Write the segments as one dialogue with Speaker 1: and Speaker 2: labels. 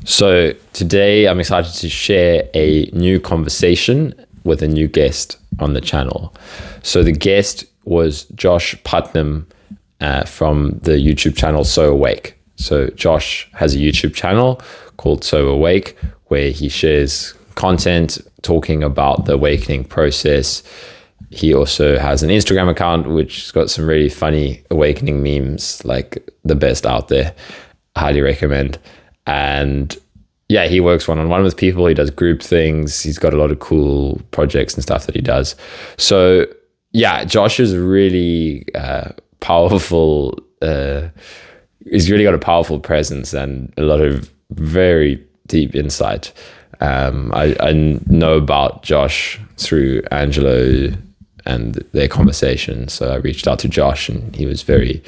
Speaker 1: So today I'm excited to share a new conversation with a new guest on the channel. So the guest was Josh Putnam from the YouTube channel So Awake. So Josh has a YouTube channel called So Awake where he shares content talking about the awakening process. He also has an Instagram account which has got some really funny awakening memes, like the best out there. Highly recommend. And yeah, he works one-on-one with people. He does group things. He's got a lot of cool projects and stuff that he does. So yeah, Josh is really powerful. He's really got a powerful presence and a lot of very deep insight. I know about Josh through Angelo and their conversation. So I reached out to Josh and he was very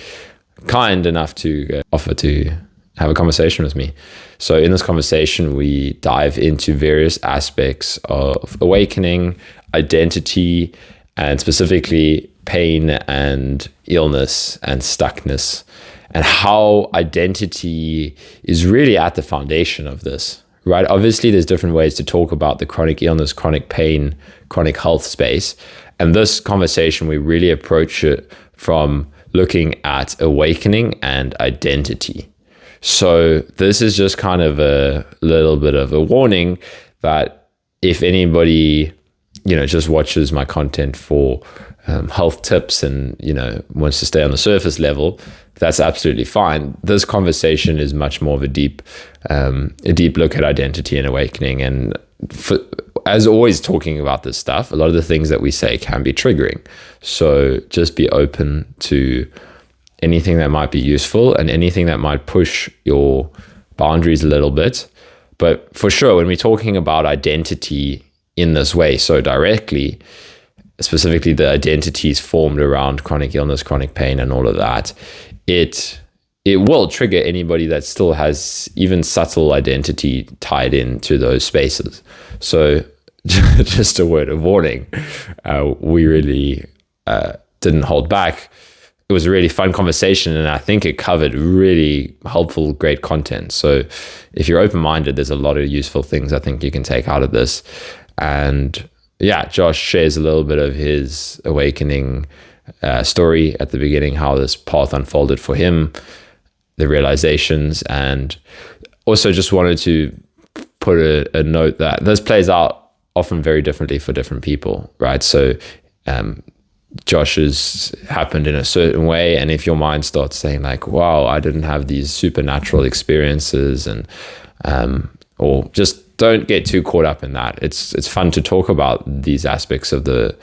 Speaker 1: kind enough to offer to have a conversation with me. So in this conversation, we dive into various aspects of awakening, identity, and specifically pain and illness and stuckness, and how identity is really at the foundation of this, right? Obviously, there's different ways to talk about the chronic illness, chronic pain, chronic health space. And this conversation, we really approach it from looking at awakening and identity. So this is just kind of a little bit of a warning that if anybody, just watches my content for health tips and, wants to stay on the surface level, that's absolutely fine. This conversation is much more of a deep look at identity and awakening. And as always, talking about this stuff, a lot of the things that we say can be triggering. So just be open to anything that might be useful and anything that might push your boundaries a little bit. But for sure, when we're talking about identity in this way, so directly, specifically the identities formed around chronic illness, chronic pain, and all of that, it will trigger anybody that still has even subtle identity tied into those spaces. So just a word of warning, we really didn't hold back. It was a really fun conversation, and I think it covered really helpful, great content. So if you're open-minded, there's a lot of useful things I think you can take out of this. And yeah, Josh shares a little bit of his awakening story at the beginning, how this path unfolded for him, the realizations, and also just wanted to put a note that this plays out often very differently for different people, right? So Josh's happened in a certain way, and if your mind starts saying like, wow, I didn't have these supernatural experiences, and or just don't get too caught up in that. It's fun to talk about these aspects of the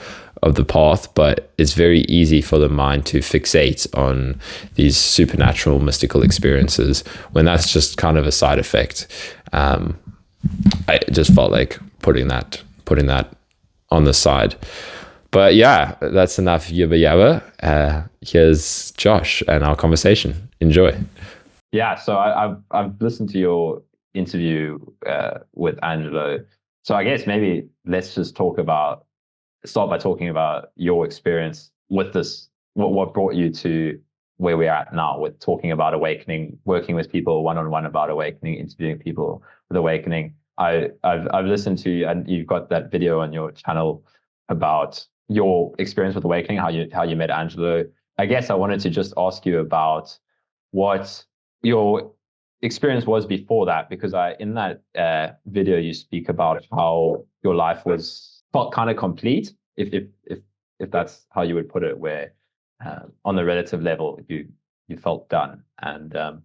Speaker 1: path, but it's very easy for the mind to fixate on these supernatural mystical experiences when that's just kind of a side effect. I just felt like putting that on the side. But yeah, that's enough yabba yabba. Here's Josh and our conversation. Enjoy. Yeah, so I've listened to your interview with Angelo. So I guess maybe let's just start by talking about your experience with this. What brought you to where we're at now with talking about awakening, working with people one-on-one about awakening, interviewing people with awakening. I've listened to, and you've got that video on your channel about your experience with awakening, how you met Angelo. I guess I wanted to just ask you about what your experience was before that, because in that video you speak about how your life felt kind of complete, if that's how you would put it, where on the relative level you felt done. And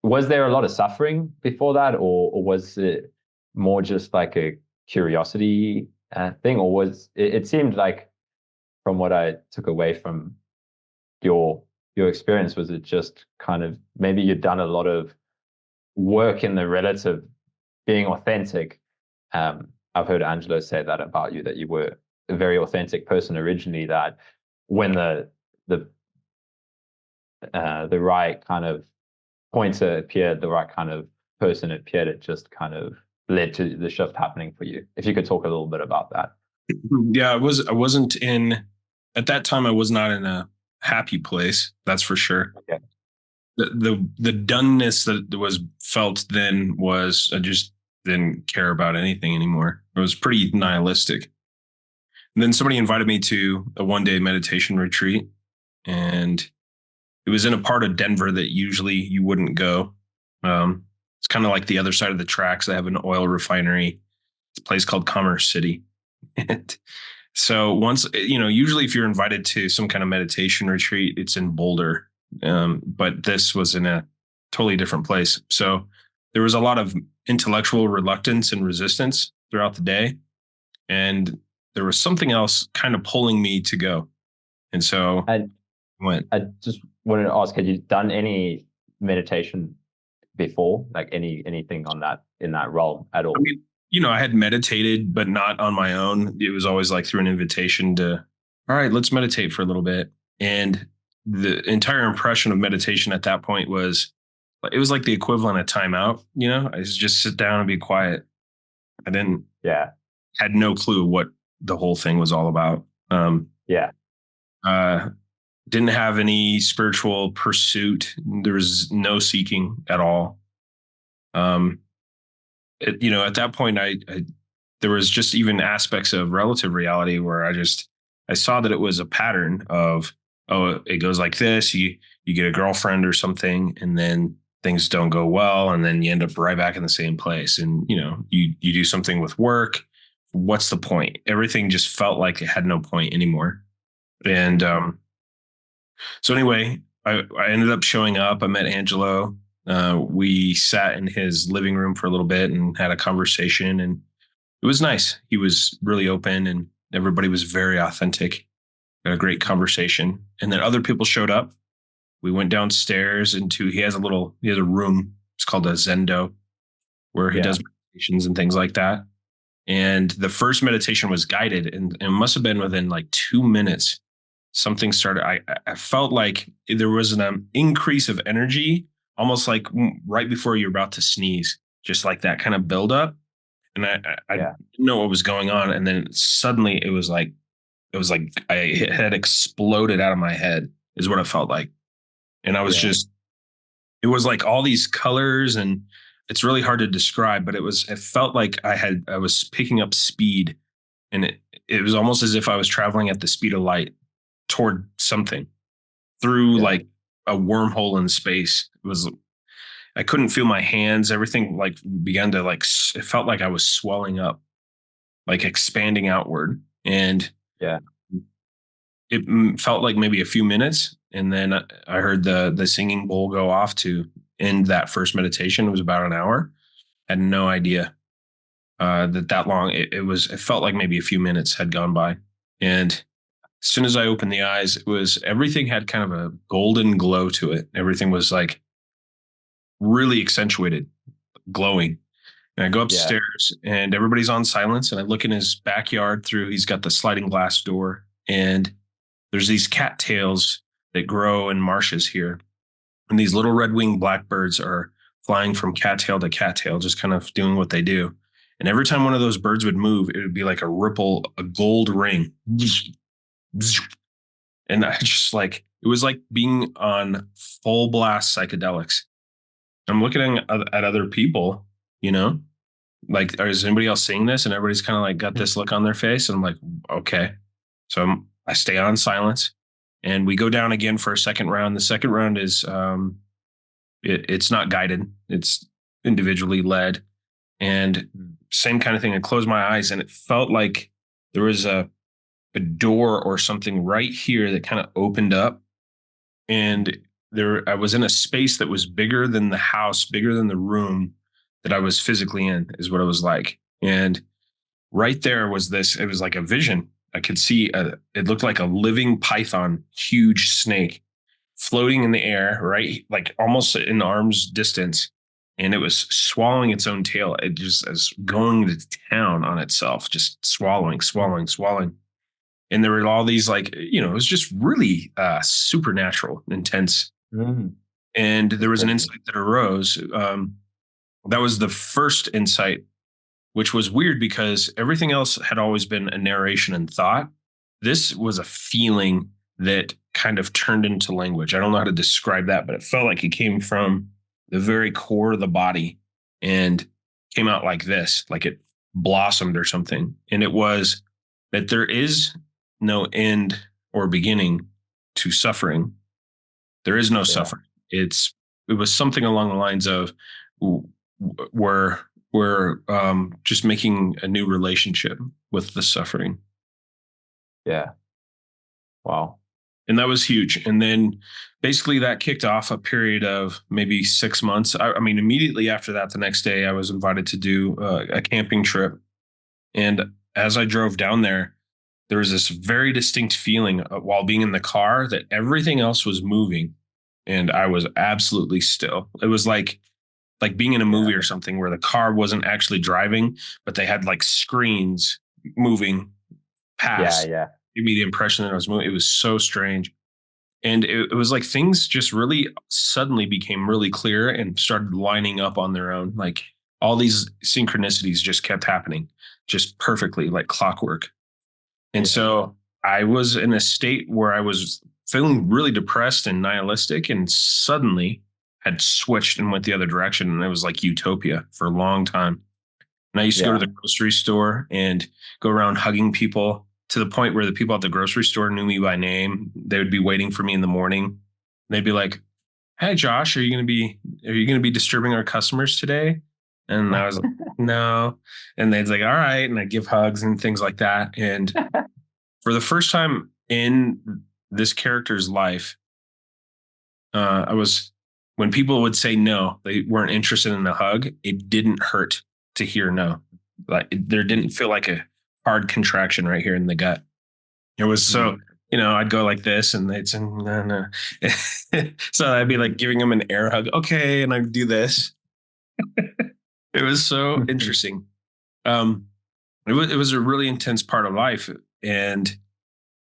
Speaker 1: was there a lot of suffering before that, or was it more just like a curiosity thing, or was it seemed like, from what I took away from your experience, was it just kind of maybe you'd done a lot of work in the relative being authentic? I've heard Angelo say that about you, that you were a very authentic person originally, that when the right kind of pointer appeared, the right kind of person appeared, it just kind of led to the shift happening for you. If you could talk a little bit about that.
Speaker 2: Yeah, I wasn't at that time, I was not in a happy place. That's for sure.
Speaker 1: Okay.
Speaker 2: the doneness that was felt then was I just didn't care about anything anymore. It was pretty nihilistic. And then somebody invited me to a 1 day meditation retreat, and it was in a part of Denver that usually you wouldn't go. It's kind of like the other side of the tracks. They have an oil refinery. It's a place called Commerce City. And so once, usually if you're invited to some kind of meditation retreat, it's in Boulder. But this was in a totally different place. So there was a lot of intellectual reluctance and resistance throughout the day. And there was something else kind of pulling me to go. And so
Speaker 3: And
Speaker 2: I went.
Speaker 3: I just wanted to ask, had you done any meditation before, like anything on that in that realm at all?
Speaker 2: I mean, I had meditated, but not on my own. It was always like through an invitation to, all right, let's meditate for a little bit. And the entire impression of meditation at that point was, it was like the equivalent of timeout. I was just sit down and be quiet. I didn't,
Speaker 3: Yeah.
Speaker 2: had no clue what the whole thing was all about.
Speaker 3: Yeah.
Speaker 2: Uh, didn't have any spiritual pursuit. There was no seeking at all. At that point, I there was just even aspects of relative reality where I saw that it was a pattern of, oh, it goes like this. You get a girlfriend or something, and then things don't go well, and then you end up right back in the same place. And you do something with work. What's the point? Everything just felt like it had no point anymore. And so anyway, I ended up showing up. I met Angelo. We sat in his living room for a little bit and had a conversation, and it was nice. He was really open, and everybody was very authentic. Had a great conversation, and then other people showed up. We went downstairs he has a room. It's called a Zendo, where he does meditations and things like that. And the first meditation was guided, and it must have been within like 2 minutes. Something started. I felt like there was an increase of energy, almost like right before you're about to sneeze, just like that kind of buildup. And I didn't know what was going on, and then suddenly it was like I had exploded out of my head. Is what it felt like, and I was just. It was like all these colors, and it's really hard to describe, but it felt like I was picking up speed, and it was almost as if I was traveling at the speed of light toward something through like a wormhole in space. I couldn't feel my hands. Everything like began to it felt like I was swelling up, like expanding outward. And it felt like maybe a few minutes. And then I heard the singing bowl go off to end that first meditation. It was about an hour. I had no idea that long. It felt like maybe a few minutes had gone by. And as soon as I opened the eyes, everything had kind of a golden glow to it. Everything was like really accentuated, glowing. And I go upstairs and everybody's on silence. And I look in his backyard he's got the sliding glass door, and there's these cattails that grow in marshes here. And these little red-winged blackbirds are flying from cattail to cattail, just kind of doing what they do. And every time one of those birds would move, it would be like a ripple, a gold ring. And I just it was like being on full blast psychedelics. I'm looking at other people, like, is anybody else seeing this? And everybody's kind of like got this look on their face. And I'm like, okay. So I stay on silence, and we go down again for a second round. The second round is, it's not guided. It's individually led, and same kind of thing. I closed my eyes, and it felt like there was a door or something right here that kind of opened up, and I was in a space that was bigger than the house, bigger than the room that I was physically in, is what it was like. And right there was it was like a vision. I could see it looked like a living python, huge snake floating in the air, right? Like almost in arm's distance. And it was swallowing its own tail. It just was going to town on itself, just swallowing. And there were all these it was just really supernatural, intense.
Speaker 3: Mm.
Speaker 2: And there was an insight that arose. That was the first insight, which was weird because everything else had always been a narration and thought. This was a feeling that kind of turned into language. I don't know how to describe that, but it felt like it came from the very core of the body and came out like this, like it blossomed or something. And it was that there is no end or beginning to suffering. There is no suffering. It was something along the lines of we're just making a new relationship with the suffering.
Speaker 3: Yeah. Wow.
Speaker 2: And that was huge. And then basically that kicked off a period of maybe 6 months. I mean, immediately after that, the next day, I was invited to do a camping trip. And as I drove down there, there was this very distinct feeling while being in the car that everything else was moving and I was absolutely still. It was like being in a movie or something where the car wasn't actually driving, but they had like screens moving past.
Speaker 3: Yeah.
Speaker 2: Give me the impression that I was moving. It was so strange. And it was like things just really suddenly became really clear and started lining up on their own. Like all these synchronicities just kept happening just perfectly, like clockwork. And so I was in a state where I was feeling really depressed and nihilistic, and suddenly had switched and went the other direction. And it was like utopia for a long time. And I used to go to the grocery store and go around hugging people, to the point where the people at the grocery store knew me by name. They would be waiting for me in the morning. They'd be like, "Hey, Josh, are you going to be disturbing our customers today?" And I was like, "No." And they'd like, "All right." And I'd give hugs and things like that. And for the first time in this character's life, when people would say no, they weren't interested in the hug, it didn't hurt to hear no. Like there didn't feel like a hard contraction right here in the gut. It was so, I'd go like this and they'd say, "No, no." So I'd be like giving them an air hug. Okay. And I'd do this. It was so interesting. It was a really intense part of life. And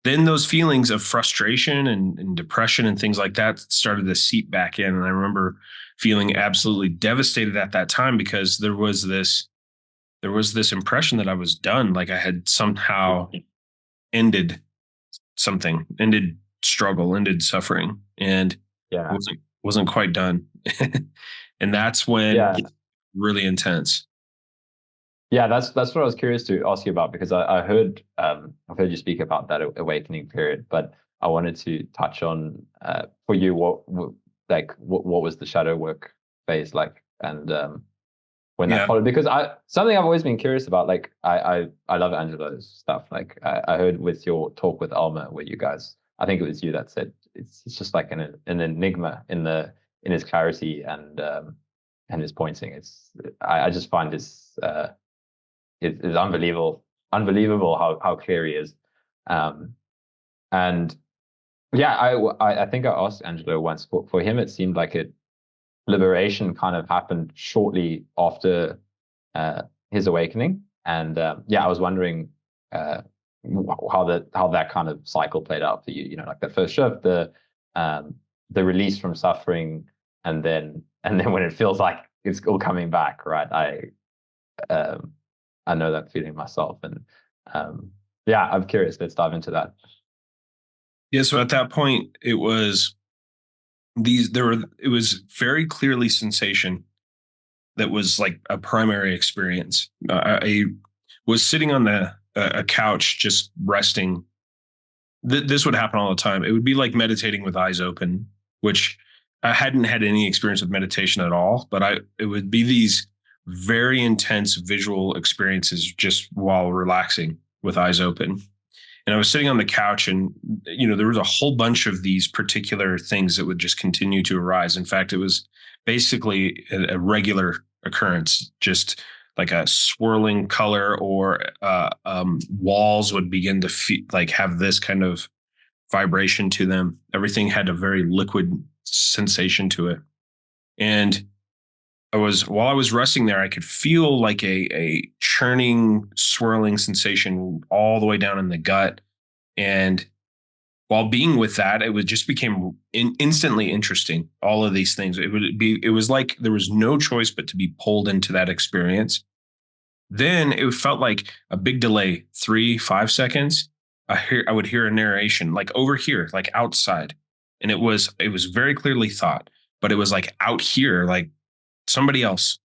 Speaker 2: then those feelings of frustration and depression and things like that started to seep back in. And I remember feeling absolutely devastated at that time because there was this impression that I was done. Like I had somehow ended something, ended struggle, ended suffering, and wasn't quite done. And that's when it's really intense.
Speaker 3: Yeah, that's what I was curious to ask you about, because I've heard you speak about that awakening period, but I wanted to touch on for you what was the shadow work phase like, and when that followed, because something I've always been curious about. Like I love Angelo's stuff. Like I heard with your talk with Alma, where you guys, I think it was you that said it's just like an enigma in his clarity and his pointing. I just find this it's unbelievable how clear he is. And yeah, I think I asked Angelo once, for him it seemed like liberation kind of happened shortly after his awakening. And I was wondering how that kind of cycle played out for you. Like the first shift, the release from suffering, and then when it feels like it's all coming back, right? I know that feeling myself, and I'm curious. Let's dive into that.
Speaker 2: Yeah. So at that point, it was very clearly sensation that was like a primary experience. I was sitting on a couch just resting. This would happen all the time. It would be like meditating with eyes open, which I hadn't had any experience with meditation at all, but it would be these very intense visual experiences just while relaxing with eyes open. And I was sitting on the couch, and there was a whole bunch of these particular things that would just continue to arise. In fact, it was basically a regular occurrence, just like a swirling color, or walls would begin to have this kind of vibration to them. Everything had a very liquid sensation to it. And while I was resting there, I could feel like a churning, swirling sensation all the way down in the gut. And while being with that, it just became instantly interesting. All of these things, it was like there was no choice but to be pulled into that experience. Then it felt like a big delay, 3-5 seconds. I would hear a narration like over here, like outside. And it was very clearly thought, but it was like out here, like somebody else.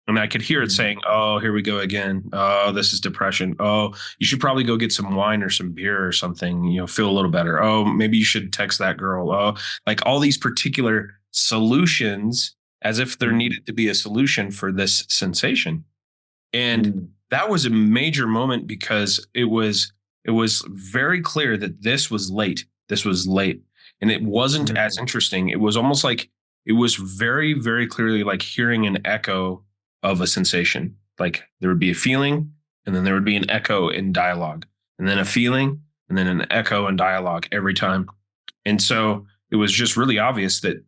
Speaker 2: And I could hear it saying, "Oh, here we go again. Oh, this is depression. Oh, you should probably go get some wine or some beer or something, feel a little better. Oh, maybe you should text that girl." Oh, like all these particular solutions as if there needed to be a solution for this sensation. And that was a major moment because it was very clear that this was late. This was late. And it wasn't as interesting. It was almost like it was very, very clearly like hearing an echo of a sensation. Like there would be a feeling, and then there would be an echo in dialogue, and then a feeling, and then an echo in dialogue every time. And so it was just really obvious that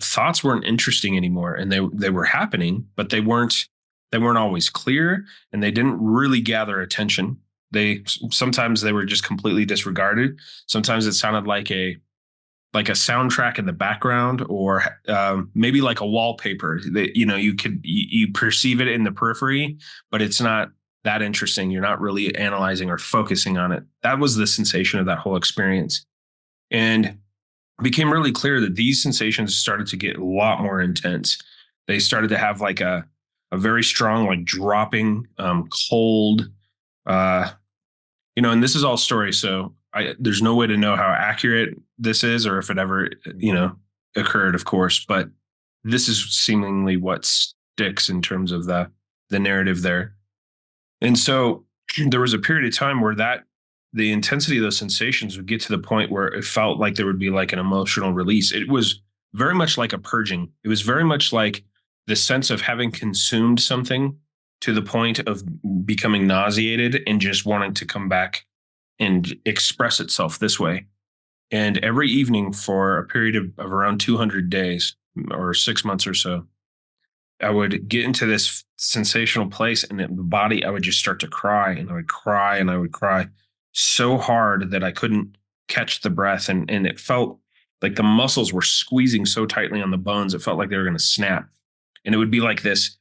Speaker 2: thoughts weren't interesting anymore, and they were happening, but they weren't always clear, and they didn't really gather attention. They sometimes they were just completely disregarded. Sometimes it sounded like a soundtrack in the background, or maybe like a wallpaper that you perceive it in the periphery, but it's not that interesting. You're not really analyzing or focusing on it. That was the sensation of that whole experience. And it became really clear that these sensations started to get a lot more intense. They started to have like a very strong, like dropping, cold, uh, and this is all story. So there's no way to know how accurate this is or if it ever, occurred, of course, but this is seemingly what sticks in terms of the narrative there. And so there was a period of time where the intensity of those sensations would get to the point where it felt like there would be like an emotional release. It was very much like a purging. It was very much like the sense of having consumed something to the point of becoming nauseated and just wanting to come back and express itself this way. And every evening for a period of around 200 days or 6 months or so, I would get into this sensational place, and in the body, I would just start to cry, and I would cry and I would cry so hard that I couldn't catch the breath. And it felt like the muscles were squeezing so tightly on the bones. It felt like they were going to snap. And it would be like this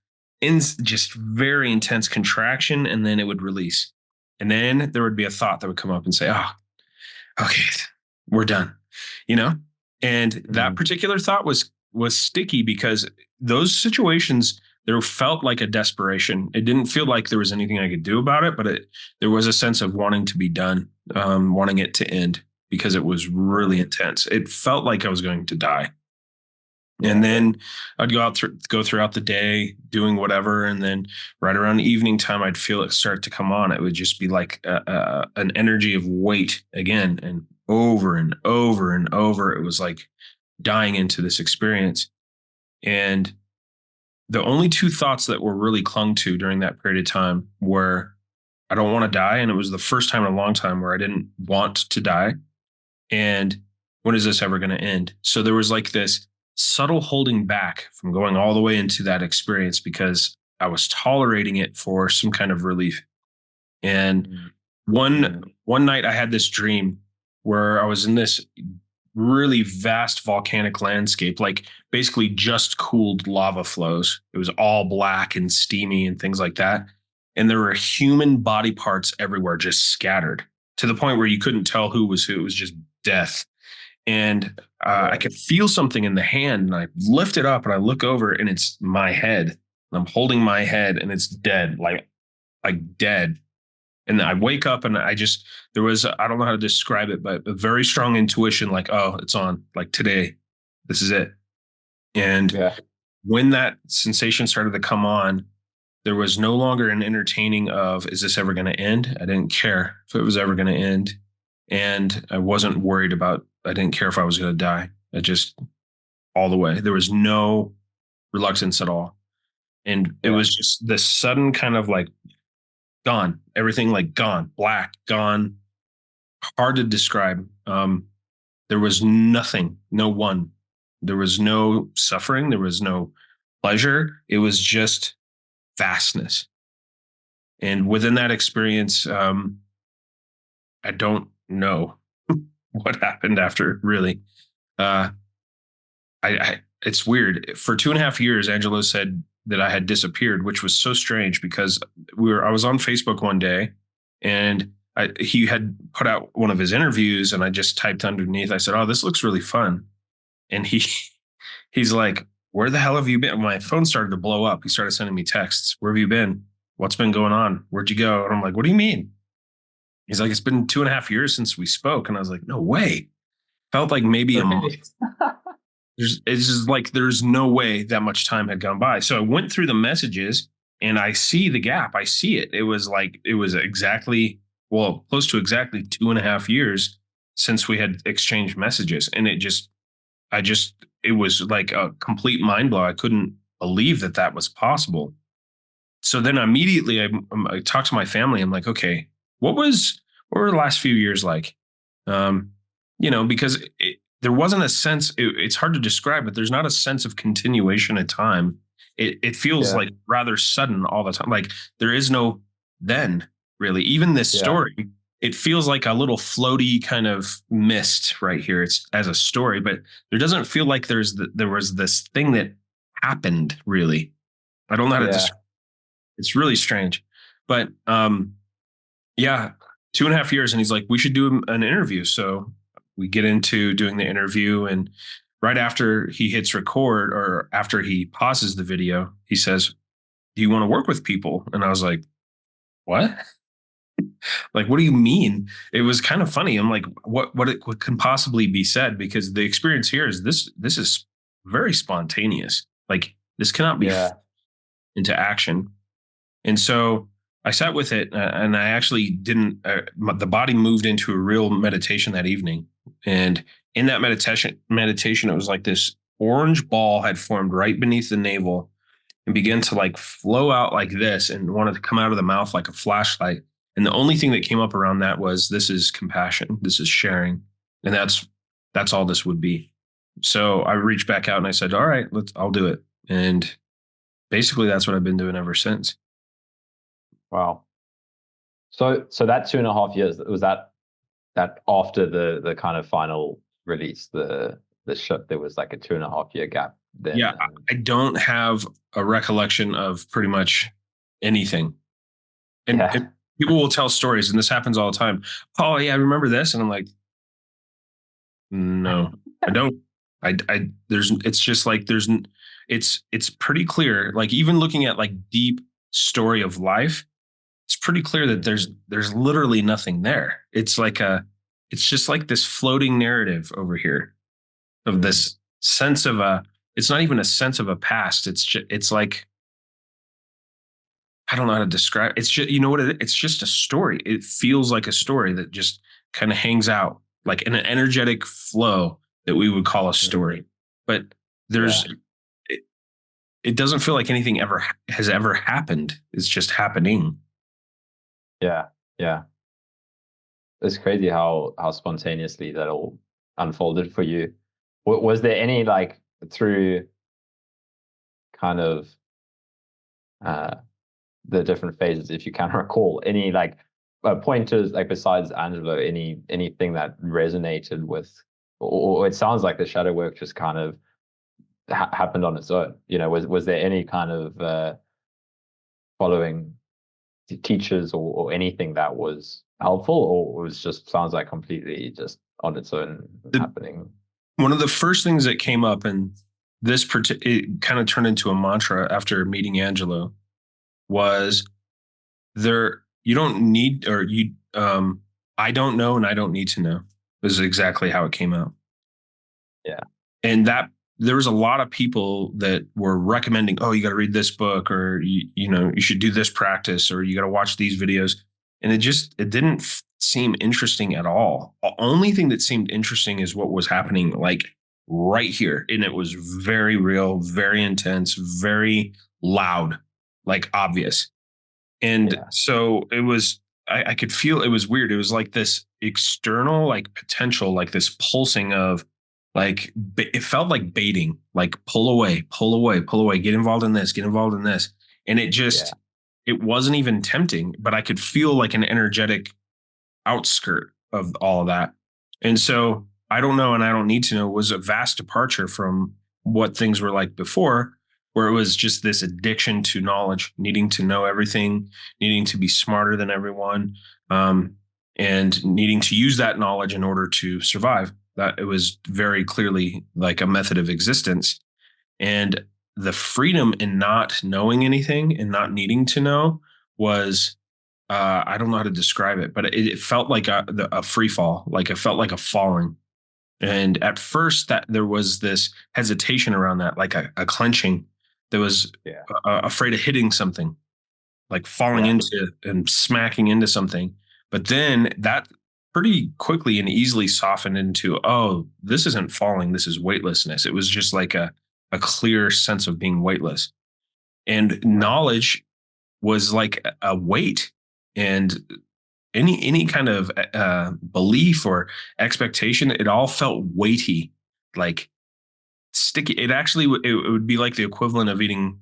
Speaker 2: just very intense contraction, and then it would release. And then there would be a thought that would come up and say, "Oh, okay, we're done," you know? And that particular thought was sticky because those situations, there felt like a desperation. It didn't feel like there was anything I could do about it, but there was a sense of wanting to be done, wanting it to end because it was really intense. It felt like I was going to die. And then I'd go throughout the day doing whatever, and then right around evening time, I'd feel it start to come on. It would just be like an energy of weight again, and over and over and over. It was like dying into this experience. And the only two thoughts that were really clung to during that period of time were, "I don't want to die," and it was the first time in a long time where I didn't want to die. And when is this ever going to end? So there was like this subtle holding back from going all the way into that experience because I was tolerating it for some kind of relief. And one night I had this dream where I was in this really vast volcanic landscape, like basically just cooled lava flows. It was all black and steamy and things like that. And there were human body parts everywhere, just scattered to the point where you couldn't tell who was who. It was just death. And I could feel something in the hand, and I lift it up and I look over, and it's my head. I'm holding my head, and it's dead, like dead. And I wake up, and there was, I don't know how to describe it, but a very strong intuition, like, oh, it's on, like today, this is it. And when that sensation started to come on, there was no longer an entertaining of, is this ever going to end? I didn't care if it was ever going to end. And I wasn't worried about, I didn't care if I was going to die. I just, all the way. There was no reluctance at all. And it was just this sudden kind of like gone, everything like gone, black, gone, hard to describe. There was nothing, no one. There was no suffering. There was no pleasure. It was just vastness. And within that experience, I don't know what happened after, really. It's weird. For 2.5 years, Angelo said that I had disappeared, which was so strange because I was on Facebook one day, and he had put out one of his interviews, and I just typed underneath. I said, "Oh, this looks really fun." And he's like, "Where the hell have you been?" My phone started to blow up. He started sending me texts. "Where have you been? What's been going on? Where'd you go?" And I'm like, "What do you mean?" He's like, "It's been 2.5 years since we spoke." And I was like, "No way." Felt like maybe a month.
Speaker 3: Really?
Speaker 2: It's just like there's no way that much time had gone by. So I went through the messages and I see the gap. I see it. It was exactly, well, close to exactly 2.5 years since we had exchanged messages. And it was like a complete mind blow. I couldn't believe that that was possible. So then immediately I talked to my family. I'm like, okay, what were the last few years like? Um, because there wasn't a sense. It's hard to describe, but there's not a sense of continuation of time. It feels
Speaker 3: Yeah.
Speaker 2: like rather sudden all the time. Like there is no then really. Even this
Speaker 3: Yeah.
Speaker 2: story, it feels like a little floaty kind of mist right here. It's as a story, but there doesn't feel like there was this thing that happened really. I don't know how to
Speaker 3: Yeah.
Speaker 2: describe. It's really strange, but yeah, 2.5 years, and he's like, we should do an interview. So we get into doing the interview, and right after he hits record, or after he pauses the video, he says, "Do you want to work with people?" And I was like, "What? Like, what do you mean?" It was kind of funny. I'm like, what can possibly be said? Because the experience here is this is very spontaneous. Like this cannot be
Speaker 3: Yeah.
Speaker 2: into action. And so I sat with it, and I actually didn't. The body moved into a real meditation that evening, and in that meditation, it was like this orange ball had formed right beneath the navel and began to like flow out like this, and wanted to come out of the mouth like a flashlight. And the only thing that came up around that was, this is compassion, this is sharing, and that's all this would be. So I reached back out and I said, "All right, I'll do it." And basically, that's what I've been doing ever since.
Speaker 3: Wow. So that 2.5 years, was that after the kind of final release, the ship, there was like a 2.5 year gap then.
Speaker 2: Yeah, I don't have a recollection of pretty much anything. And
Speaker 3: Yeah.
Speaker 2: people will tell stories, and this happens all the time. "Oh yeah, I remember this," and I'm like, "No, I don't." It's just like it's pretty clear. Like even looking at like deep story of life, it's pretty clear that there's literally nothing there. It's just like this floating narrative over here of this sense of a. It's not even a sense of a past. It's like, I don't know how to describe. It's just, you know what it's just a story. It feels like a story that just kind of hangs out like in an energetic flow that we would call a story. But
Speaker 3: Yeah.
Speaker 2: there's it, it doesn't feel like anything has ever happened. It's just happening.
Speaker 3: Yeah. Yeah. It's crazy how spontaneously that all unfolded for you. Was there any, like, through kind of uh the different phases, if you can recall, any like pointers, like besides Angelo, anything that resonated with, or it sounds like the shadow work just kind of happened on its own. Was there any kind of following teachers or anything that was helpful, or was just sounds like completely just on its own
Speaker 2: The,
Speaker 3: happening?
Speaker 2: One of the first things that came up, and it kind of turned into a mantra after meeting Angelo, was there you don't need, or you I don't know, and I don't need to know. This is exactly how it came out.
Speaker 3: Yeah.
Speaker 2: And that there was a lot of people that were recommending, "Oh, you got to read this book," or you should do this practice, or you got to watch these videos. And it didn't seem interesting at all. The only thing that seemed interesting is what was happening like right here. And it was very real, very intense, very loud, like obvious. And
Speaker 3: Yeah.
Speaker 2: so it was, I could feel it was weird. It was like this external, like potential, like this pulsing of like, it felt like baiting, like pull away, pull away, pull away, get involved in this, get involved in this. And
Speaker 3: Yeah.
Speaker 2: it wasn't even tempting, but I could feel like an energetic outskirt of all of that. And so I don't know, and I don't need to know was a vast departure from what things were like before, where it was just this addiction to knowledge, needing to know everything, needing to be smarter than everyone. and needing to use that knowledge in order to survive. That it was very clearly like a method of existence. And the freedom in not knowing anything and not needing to know was, I don't know how to describe it, but it felt like a free fall. Like it felt like a falling. And at first, that there was this hesitation around that, like a clenching. That was afraid of hitting something, like falling into and smacking into something. But then that pretty quickly and easily softened into, oh, this isn't falling. This is weightlessness. It was just like a clear sense of being weightless. And knowledge was like a weight. And any kind of belief or expectation, it all felt weighty, like sticky. It actually it would be like the equivalent of eating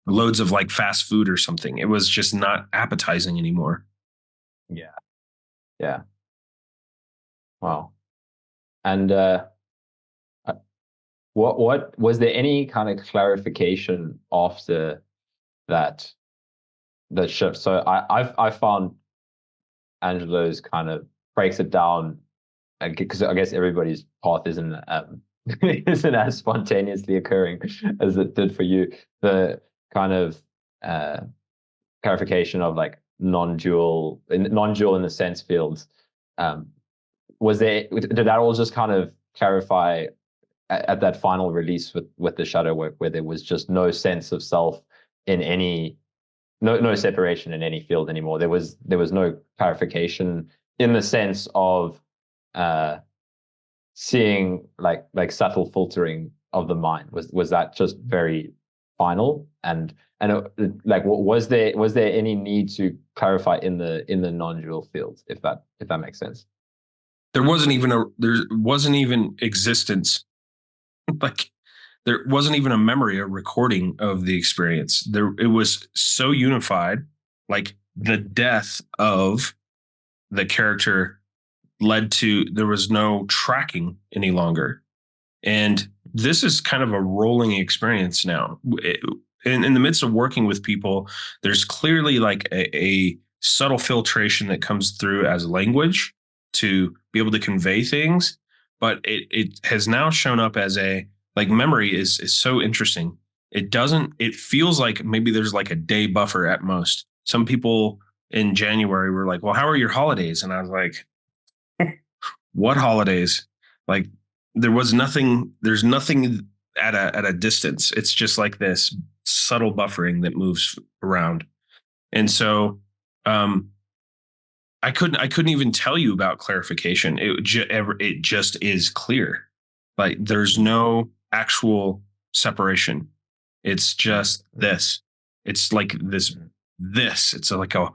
Speaker 2: loads of like fast food or something. It was just not appetizing anymore.
Speaker 3: Yeah. Yeah. Wow. And what was there any kind of clarification after that shift? So I found Angelo's kind of breaks it down, because I guess everybody's path isn't isn't as spontaneously occurring as it did for you. The kind of clarification of like non-dual in the sense fields. Did that all just kind of clarify at that final release with the shadow work, where there was just no sense of self in any, no separation in any field anymore? There was no clarification in the sense of seeing like subtle filtering of the mind. Was that just very final? And like, was there any need to clarify in the non-dual fields, if that makes sense?
Speaker 2: There wasn't even existence. Like there wasn't even a memory, a recording of the experience. It was so unified, like the death of the character led to, there was no tracking any longer. And this is kind of a rolling experience now. In the midst of working with people, there's clearly like a subtle filtration that comes through as language to be able to convey things. But it has now shown up as like memory is so interesting. It feels like maybe there's like a day buffer at most. Some people in January were like, well, how are your holidays? And I was like, what holidays? Like there's nothing at a distance. It's just like this subtle buffering that moves around. And so I couldn't even tell you about clarification. It just is clear. Like there's no actual separation. It's just this. It's like this. It's like a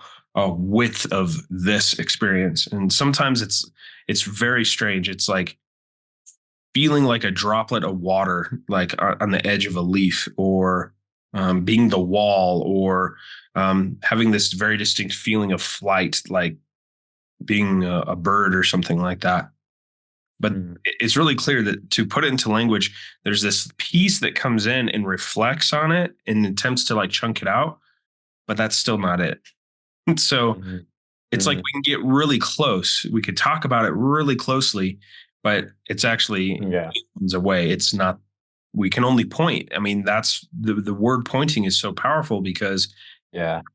Speaker 2: width of this experience. And sometimes it's very strange. It's like feeling like a droplet of water, like on the edge of a leaf, or being the wall, or having this very distinct feeling of flight, like being a bird or something like that. But it's really clear that to put it into language, there's this piece that comes in and reflects on it and attempts to like chunk it out, but that's still not it. So it's like we can get really close. We could talk about it really closely, but it's actually away. It's not, we can only point. I mean, that's the word pointing is so powerful, because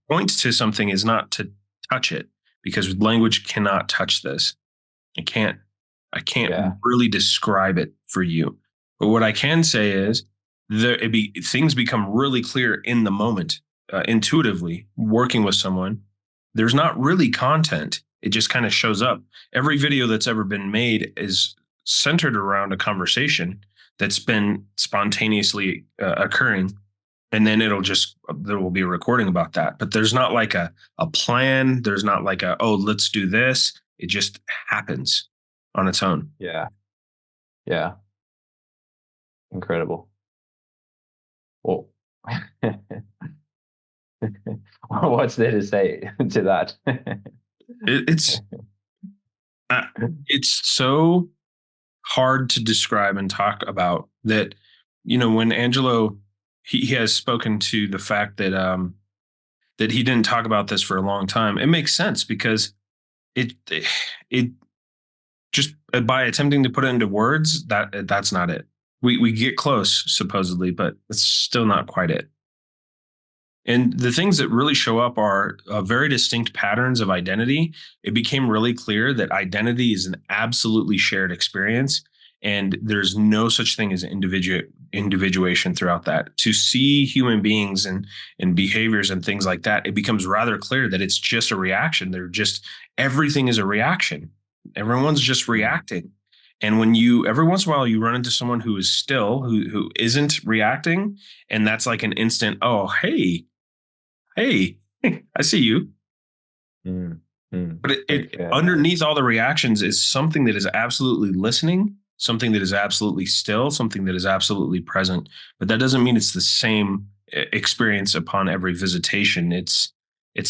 Speaker 2: point to something is not to touch it, because language cannot touch this. I can't really describe it for you. But what I can say is things become really clear in the moment, intuitively, working with someone. There's not really content. It just kind of shows up. Every video that's ever been made is centered around a conversation that's been spontaneously occurring. And then there will be a recording about that. But there's not like a plan. There's not like let's do this. It just happens on its own.
Speaker 3: Yeah. Yeah. Incredible. Well, what's there to say to that?
Speaker 2: It's so hard to describe and talk about that. When Angelo, he has spoken to the fact that that he didn't talk about this for a long time. It makes sense, because it it just by attempting to put it into words, that's not it. We get close supposedly, but it's still not quite it. And the things that really show up are very distinct patterns of identity. It became really clear that identity is an absolutely shared experience, and there's no such thing as individuation throughout that. To see human beings and behaviors and things like that, it becomes rather clear that it's just a reaction. They're just everything is a reaction. Everyone's just reacting. And when you every once in a while you run into someone who is still who isn't reacting, and that's like an instant, oh hey, I see you.
Speaker 3: Mm, mm.
Speaker 2: But
Speaker 3: Very
Speaker 2: it
Speaker 3: clear.
Speaker 2: underneath all the reactions is something that is absolutely listening, something that is absolutely still, something that is absolutely present. But that doesn't mean it's the same experience upon every visitation. It's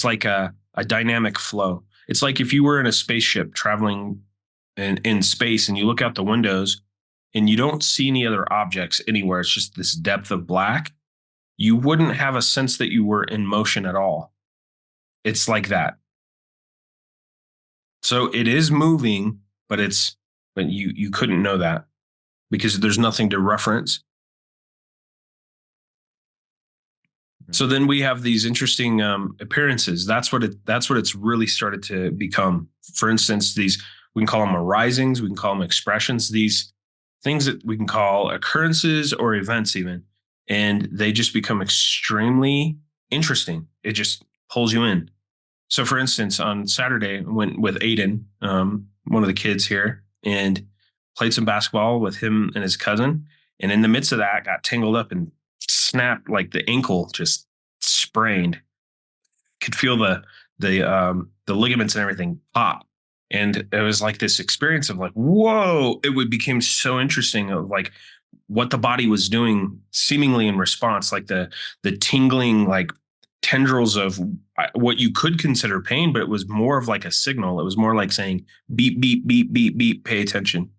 Speaker 2: like a dynamic flow. It's like if you were in a spaceship traveling in space and you look out the windows and you don't see any other objects anywhere. It's just this depth of black. You wouldn't have a sense that you were in motion at all. It's like that. So it is moving, but you couldn't know that because there's nothing to reference. So then we have these interesting appearances. That's what it's really started to become. For instance, these we can call them arisings, we can call them expressions. These things that we can call occurrences or events, even, and they just become extremely interesting. It just pulls you in. So, for instance, on Saturday, I went with Aiden, one of the kids here, and played some basketball with him and his cousin. And in the midst of that, got tangled up and snapped like the ankle, just sprained. Could feel the ligaments and everything pop. And it was like this experience of like, whoa! Became so interesting of like what the body was doing, seemingly in response, like the tingling, like tendrils of what you could consider pain, but it was more of like a signal. It was more like saying beep, beep, beep, beep, beep, pay attention.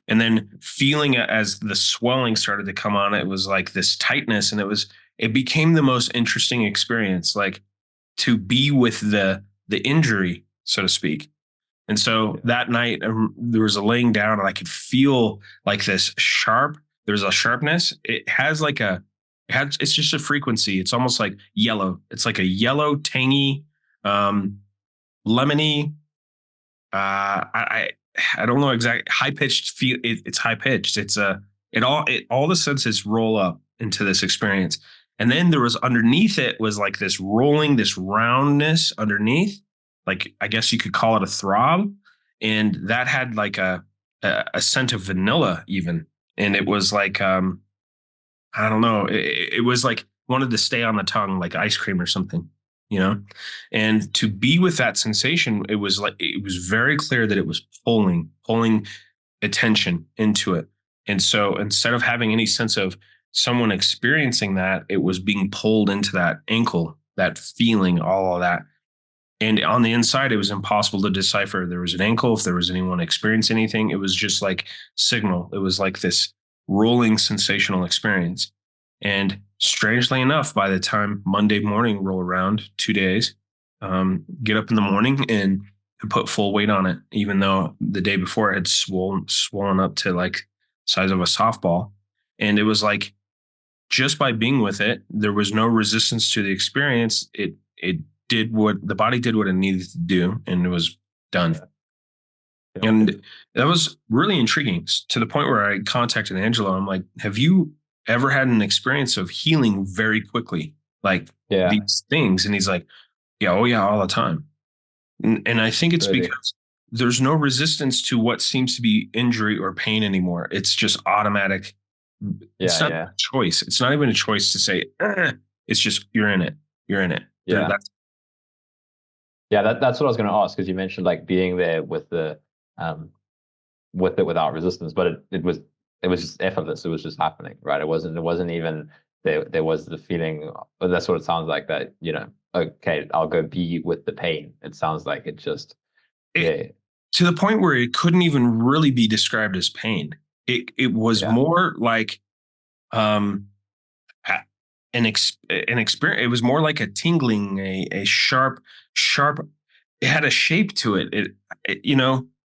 Speaker 2: And then feeling it as the swelling started to come on, it was like this tightness. And it became the most interesting experience, like to be with the injury, so to speak. And so that night there was a laying down and I could feel like there's a sharpness. It's just a frequency. It's almost like yellow. It's like a yellow, tangy, lemony. I don't know exactly high pitched feel. It's high pitched. All the senses roll up into this experience. And then there was underneath it was like this rolling, this roundness underneath. Like I guess you could call it a throb. And that had like a scent of vanilla even. And it was like I don't know. It was like wanted to stay on the tongue like ice cream or something, you know? And to be with that sensation, it was very clear that it was pulling attention into it. And so instead of having any sense of someone experiencing that, it was being pulled into that ankle, that feeling, all of that. And on the inside, it was impossible to decipher if there was an ankle, if there was anyone experiencing anything. It was just like signal. It was like this rolling sensational experience. And strangely enough, by the time Monday morning roll around, 2 days, get up in the morning and put full weight on it, even though the day before it had swollen up to like size of a softball. And it was like just by being with it, there was no resistance to the experience. It did what the body did what it needed to do, and it was done.
Speaker 3: Yeah.
Speaker 2: And that was really intriguing to the point where I contacted Angelo. I'm like, have you ever had an experience of healing very quickly, like these things? And he's like, yeah, oh yeah, all the time. And I think it's
Speaker 3: Really?
Speaker 2: because there's no resistance to what seems to be injury or pain anymore. It's just automatic. It's not a choice. It's not even a choice to say, it's just you're in it. You're in it.
Speaker 3: Yeah. That's what I was going to ask, because you mentioned like being there with with it without resistance, but it was just effortless. It was just happening, right? It wasn't even there was the feeling. That's what it sounds like, that, okay, I'll go be with the pain. It sounds like it just
Speaker 2: to the point where it couldn't even really be described as pain. It was more like an experience. It was more like a tingling, a sharp. it had a shape to it.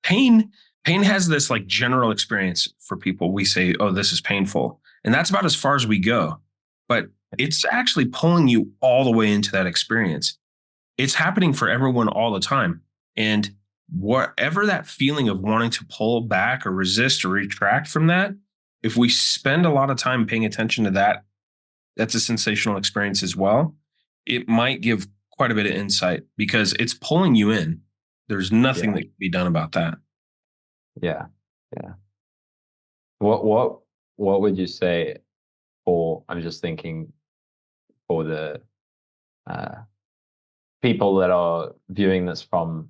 Speaker 2: Pain has this like general experience for people. We say, oh, this is painful. And that's about as far as we go. But it's actually pulling you all the way into that experience. It's happening for everyone all the time. And whatever that feeling of wanting to pull back or resist or retract from that, if we spend a lot of time paying attention to that, that's a sensational experience as well. It might give quite a bit of insight because it's pulling you in. There's nothing that can be done about that.
Speaker 3: Yeah. Yeah. What would you say I'm just thinking for the people that are viewing this from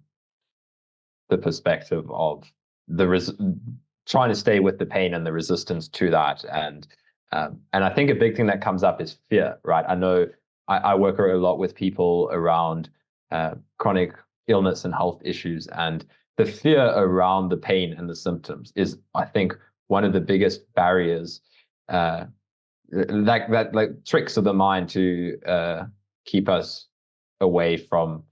Speaker 3: the perspective of trying to stay with the pain and the resistance to that. And I think a big thing that comes up is fear, right? I know I work a lot with people around chronic illness and health issues, and the fear around the pain and the symptoms is, I think, one of the biggest barriers, like tricks of the mind to keep us away from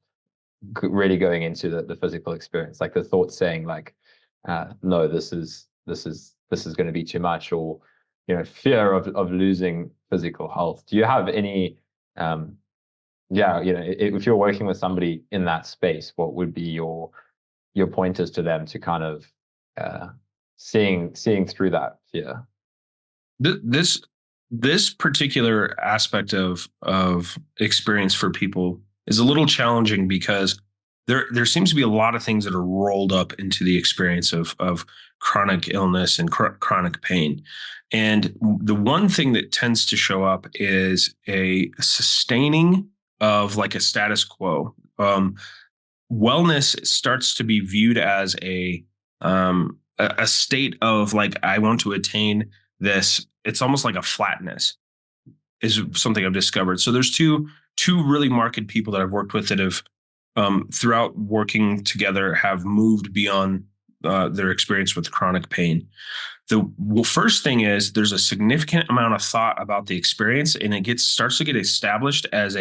Speaker 3: really going into the physical experience. Like the thought saying, like, no, this is going to be too much, or fear of losing physical health. Do you have any if you're working with somebody in that space, what would be your pointers to them to kind of seeing through that fear?
Speaker 2: This particular aspect of experience for people is a little challenging because there seems to be a lot of things that are rolled up into the experience of chronic illness and chronic pain. And the one thing that tends to show up is a sustaining of like a status quo. Wellness starts to be viewed as a state of like, I want to attain this. It's almost like a flatness is something I've discovered. So there's two really marked people that I've worked with that have throughout working together have moved beyond their experience with chronic pain. The first thing is there's a significant amount of thought about the experience, and it starts to get established as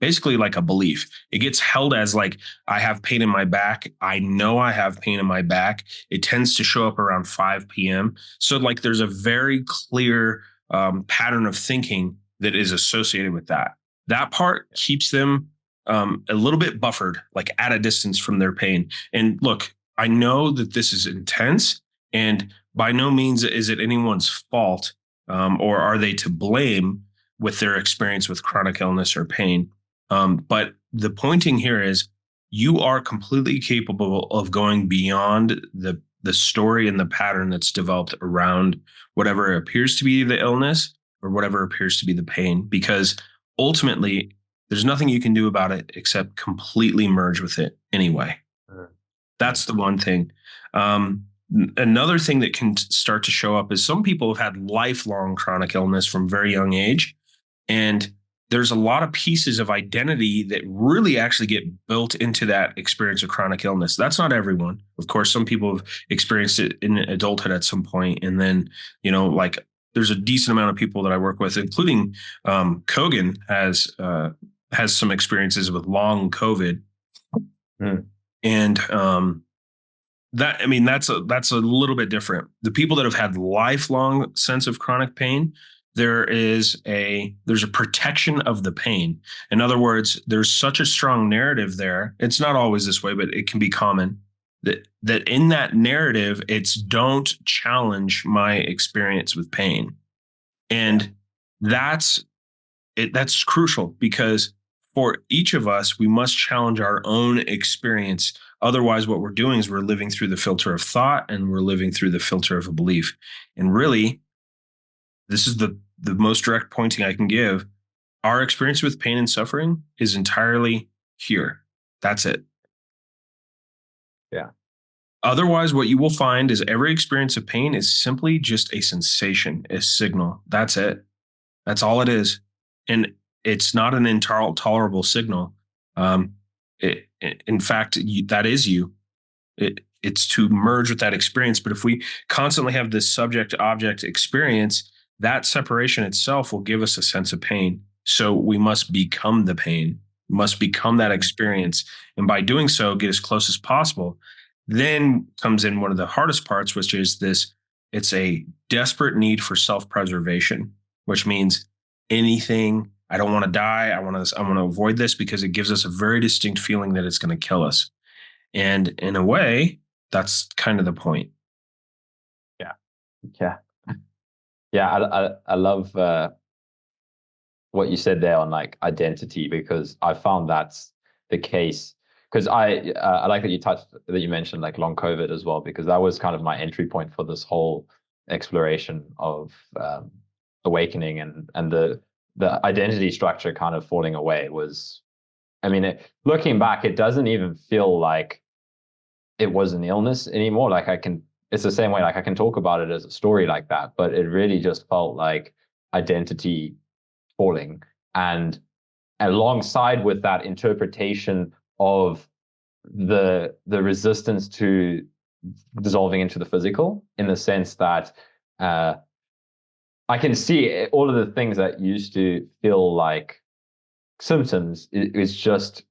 Speaker 2: basically like a belief. It gets held as like, I have pain in my back. I know I have pain in my back. It tends to show up around 5 p.m. So like there's a very clear pattern of thinking that is associated with that. That part keeps them a little bit buffered, like at a distance from their pain. And look, I know that this is intense, and by no means is it anyone's fault or are they to blame with their experience with chronic illness or pain. But the pointing here is you are completely capable of going beyond the story and the pattern that's developed around whatever appears to be the illness or whatever appears to be the pain, because ultimately there's nothing you can do about it except completely merge with it anyway. That's the one thing. Another thing that can start to show up is some people have had lifelong chronic illness from very young age. And there's a lot of pieces of identity that really actually get built into that experience of chronic illness. That's not everyone. Of course, some people have experienced it in adulthood at some point. And then, like there's a decent amount of people that I work with, including Kogan has some experiences with long COVID. And that's a little bit different. The people that have had lifelong sense of chronic pain, there's a protection of the pain. In other words, there's such a strong narrative there. It's not always this way, but it can be common that in that narrative, it's don't challenge my experience with pain. And that's crucial, because for each of us, we must challenge our own experience. Otherwise, what we're doing is we're living through the filter of thought, and we're living through the filter of a belief. And really, this is the most direct pointing I can give. Our experience with pain and suffering is entirely here. That's it.
Speaker 3: Yeah.
Speaker 2: Otherwise, what you will find is every experience of pain is simply just a sensation, a signal. That's it. That's all it is. And it's not an intolerable signal. In fact, that is you. It's to merge with that experience. But if we constantly have this subject-object experience, that separation itself will give us a sense of pain. So we must become the pain, must become that experience. And by doing so, get as close as possible. Then comes in one of the hardest parts, which is this, it's a desperate need for self-preservation, which means anything, I don't want to die. I want to avoid this because it gives us a very distinct feeling that it's going to kill us. And in a way, that's kind of the point.
Speaker 3: Yeah. I love what you said there on like identity, because I found that's the case. Because I like that you mentioned like long COVID as well, because that was kind of my entry point for this whole exploration of awakening, and the identity structure kind of falling away was, I mean, looking back, it doesn't even feel like it was an illness anymore. Like it's the same way, like I can talk about it as a story like that, but it really just felt like identity falling. And alongside with that interpretation of the resistance to dissolving into the physical, in the sense that I can see all of the things that used to feel like symptoms is just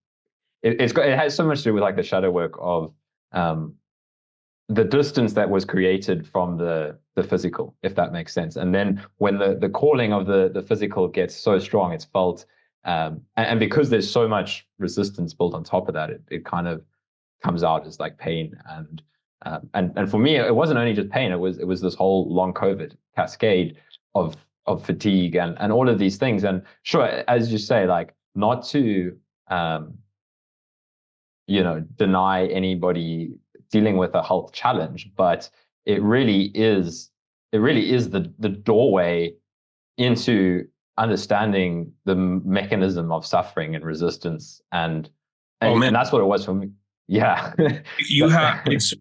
Speaker 3: it has so much to do with like the shadow work of the distance that was created from the physical, if that makes sense. And then when the calling of the physical gets so strong, it's felt, and because there's so much resistance built on top of that, it kind of comes out as like pain. And for me, it wasn't only just pain, it was this whole long COVID cascade of fatigue and all of these things. And sure, as you say, like not to deny anybody dealing with a health challenge, but it really is the doorway into understanding the mechanism of suffering and resistance, and that's what it was for me. Yeah.
Speaker 2: It's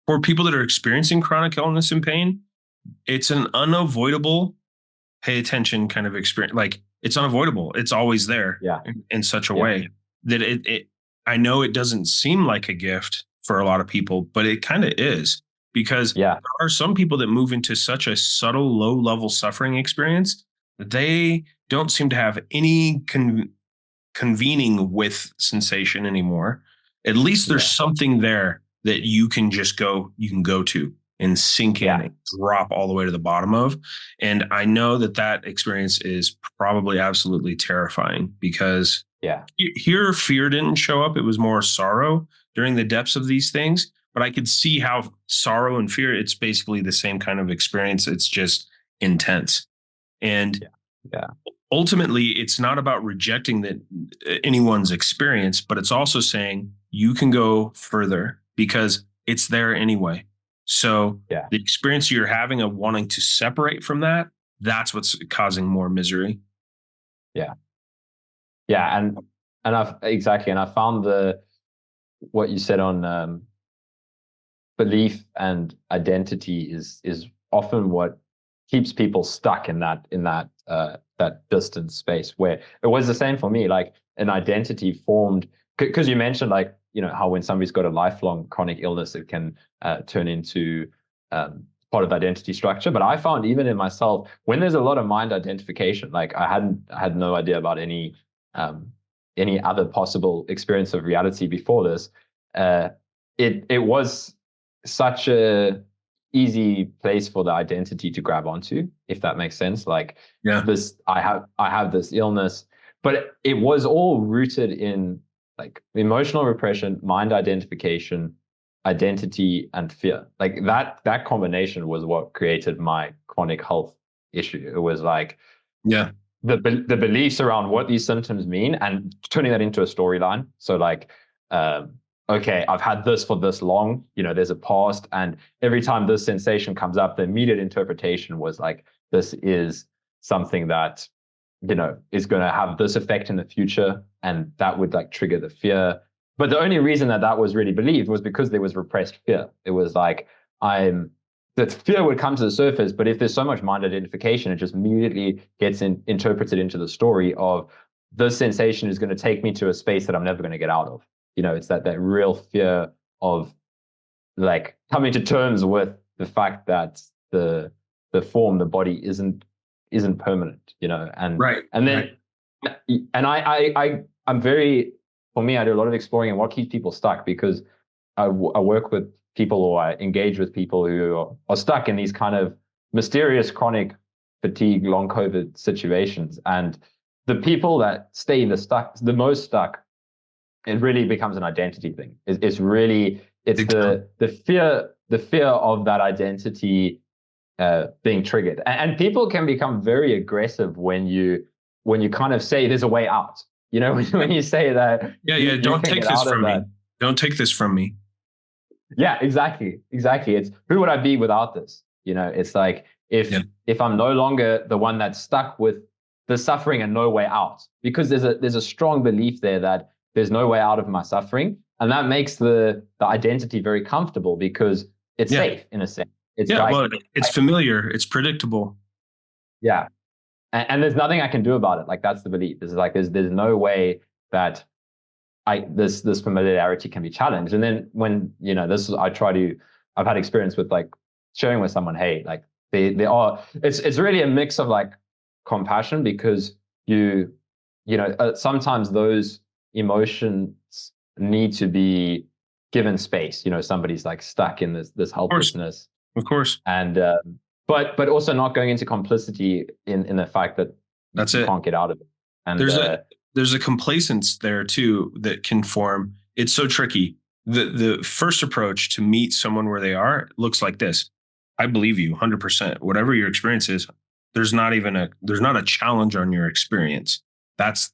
Speaker 2: for people that are experiencing chronic illness and pain, it's an unavoidable pay attention kind of experience. Like it's unavoidable. It's always there. In such a way that it I know it doesn't seem like a gift for a lot of people, but it kind of is, because there are some people that move into such a subtle, low level suffering experience that they don't seem to have any convening with sensation anymore. At least there's something there that you can go to and sink in and drop all the way to the bottom of. And I know that experience is probably absolutely terrifying, because here fear didn't show up. It was more sorrow during the depths of these things. But I could see how sorrow and fear, it's basically the same kind of experience. It's just intense. And ultimately, it's not about rejecting anyone's experience, but it's also saying you can go further because it's there anyway. So the experience you're having of wanting to separate from that's what's causing more misery.
Speaker 3: And I found what you said on belief and identity is often what keeps people stuck in that distance space, where it was the same for me. Like an identity formed, because you mentioned like, how when somebody's got a lifelong chronic illness, it can turn into part of identity structure. But I found even in myself, when there's a lot of mind identification, like I had no idea about any other possible experience of reality before this. It was such a easy place for the identity to grab onto, if that makes sense. Like this, I have this illness, but it was all rooted in like emotional repression, mind identification, identity, and fear. Like that combination was what created my chronic health issue. It was like the beliefs around what these symptoms mean and turning that into a storyline. So like, okay, I've had this for this long, there's a past, and every time this sensation comes up, the immediate interpretation was like, this is something that, is going to have this effect in the future, and that would like trigger the fear. But the only reason that was really believed was because there was repressed fear. It was like, that fear would come to the surface, but if there's so much mind identification, it just immediately gets interpreted into the story of this sensation is going to take me to a space that I'm never going to get out of. It's that real fear of like coming to terms with the fact that the form, the body isn't permanent, and then and I for me, I do a lot of exploring in what keeps people stuck, because I work with people, or I engage with people who are stuck in these kind of mysterious chronic fatigue, long COVID situations. And the people that stay the most stuck, it really becomes an identity thing. It's the fear of that identity being triggered. And people can become very aggressive when you kind of say there's a way out. You know, when you say that,
Speaker 2: yeah,
Speaker 3: you
Speaker 2: don't
Speaker 3: can
Speaker 2: take
Speaker 3: get
Speaker 2: this
Speaker 3: out of
Speaker 2: from me.
Speaker 3: that.
Speaker 2: Don't take this from me.
Speaker 3: Yeah, exactly. It's who would I be without this? You know, it's like if I'm no longer the one that's stuck with the suffering and no way out, because there's a strong belief there that there's no way out of my suffering, and that makes the identity very comfortable because it's safe in a sense. It's
Speaker 2: well, it's familiar, it's predictable.
Speaker 3: Yeah, and there's nothing I can do about it. Like, that's the belief. This is like there's no way that this familiarity can be challenged. And then when, you know, I've had experience with like sharing with someone, hey, like they are, it's really a mix of like compassion, because sometimes those emotions need to be given space. You know, somebody's like stuck in this helplessness,
Speaker 2: of course,
Speaker 3: and but also not going into complicity in the fact that you can't get out of it. And
Speaker 2: there's a complacence there too that can form. It's so tricky. The first approach to meet someone where they are looks like this. I believe you 100%. Whatever your experience is, there's not a challenge on your experience. That's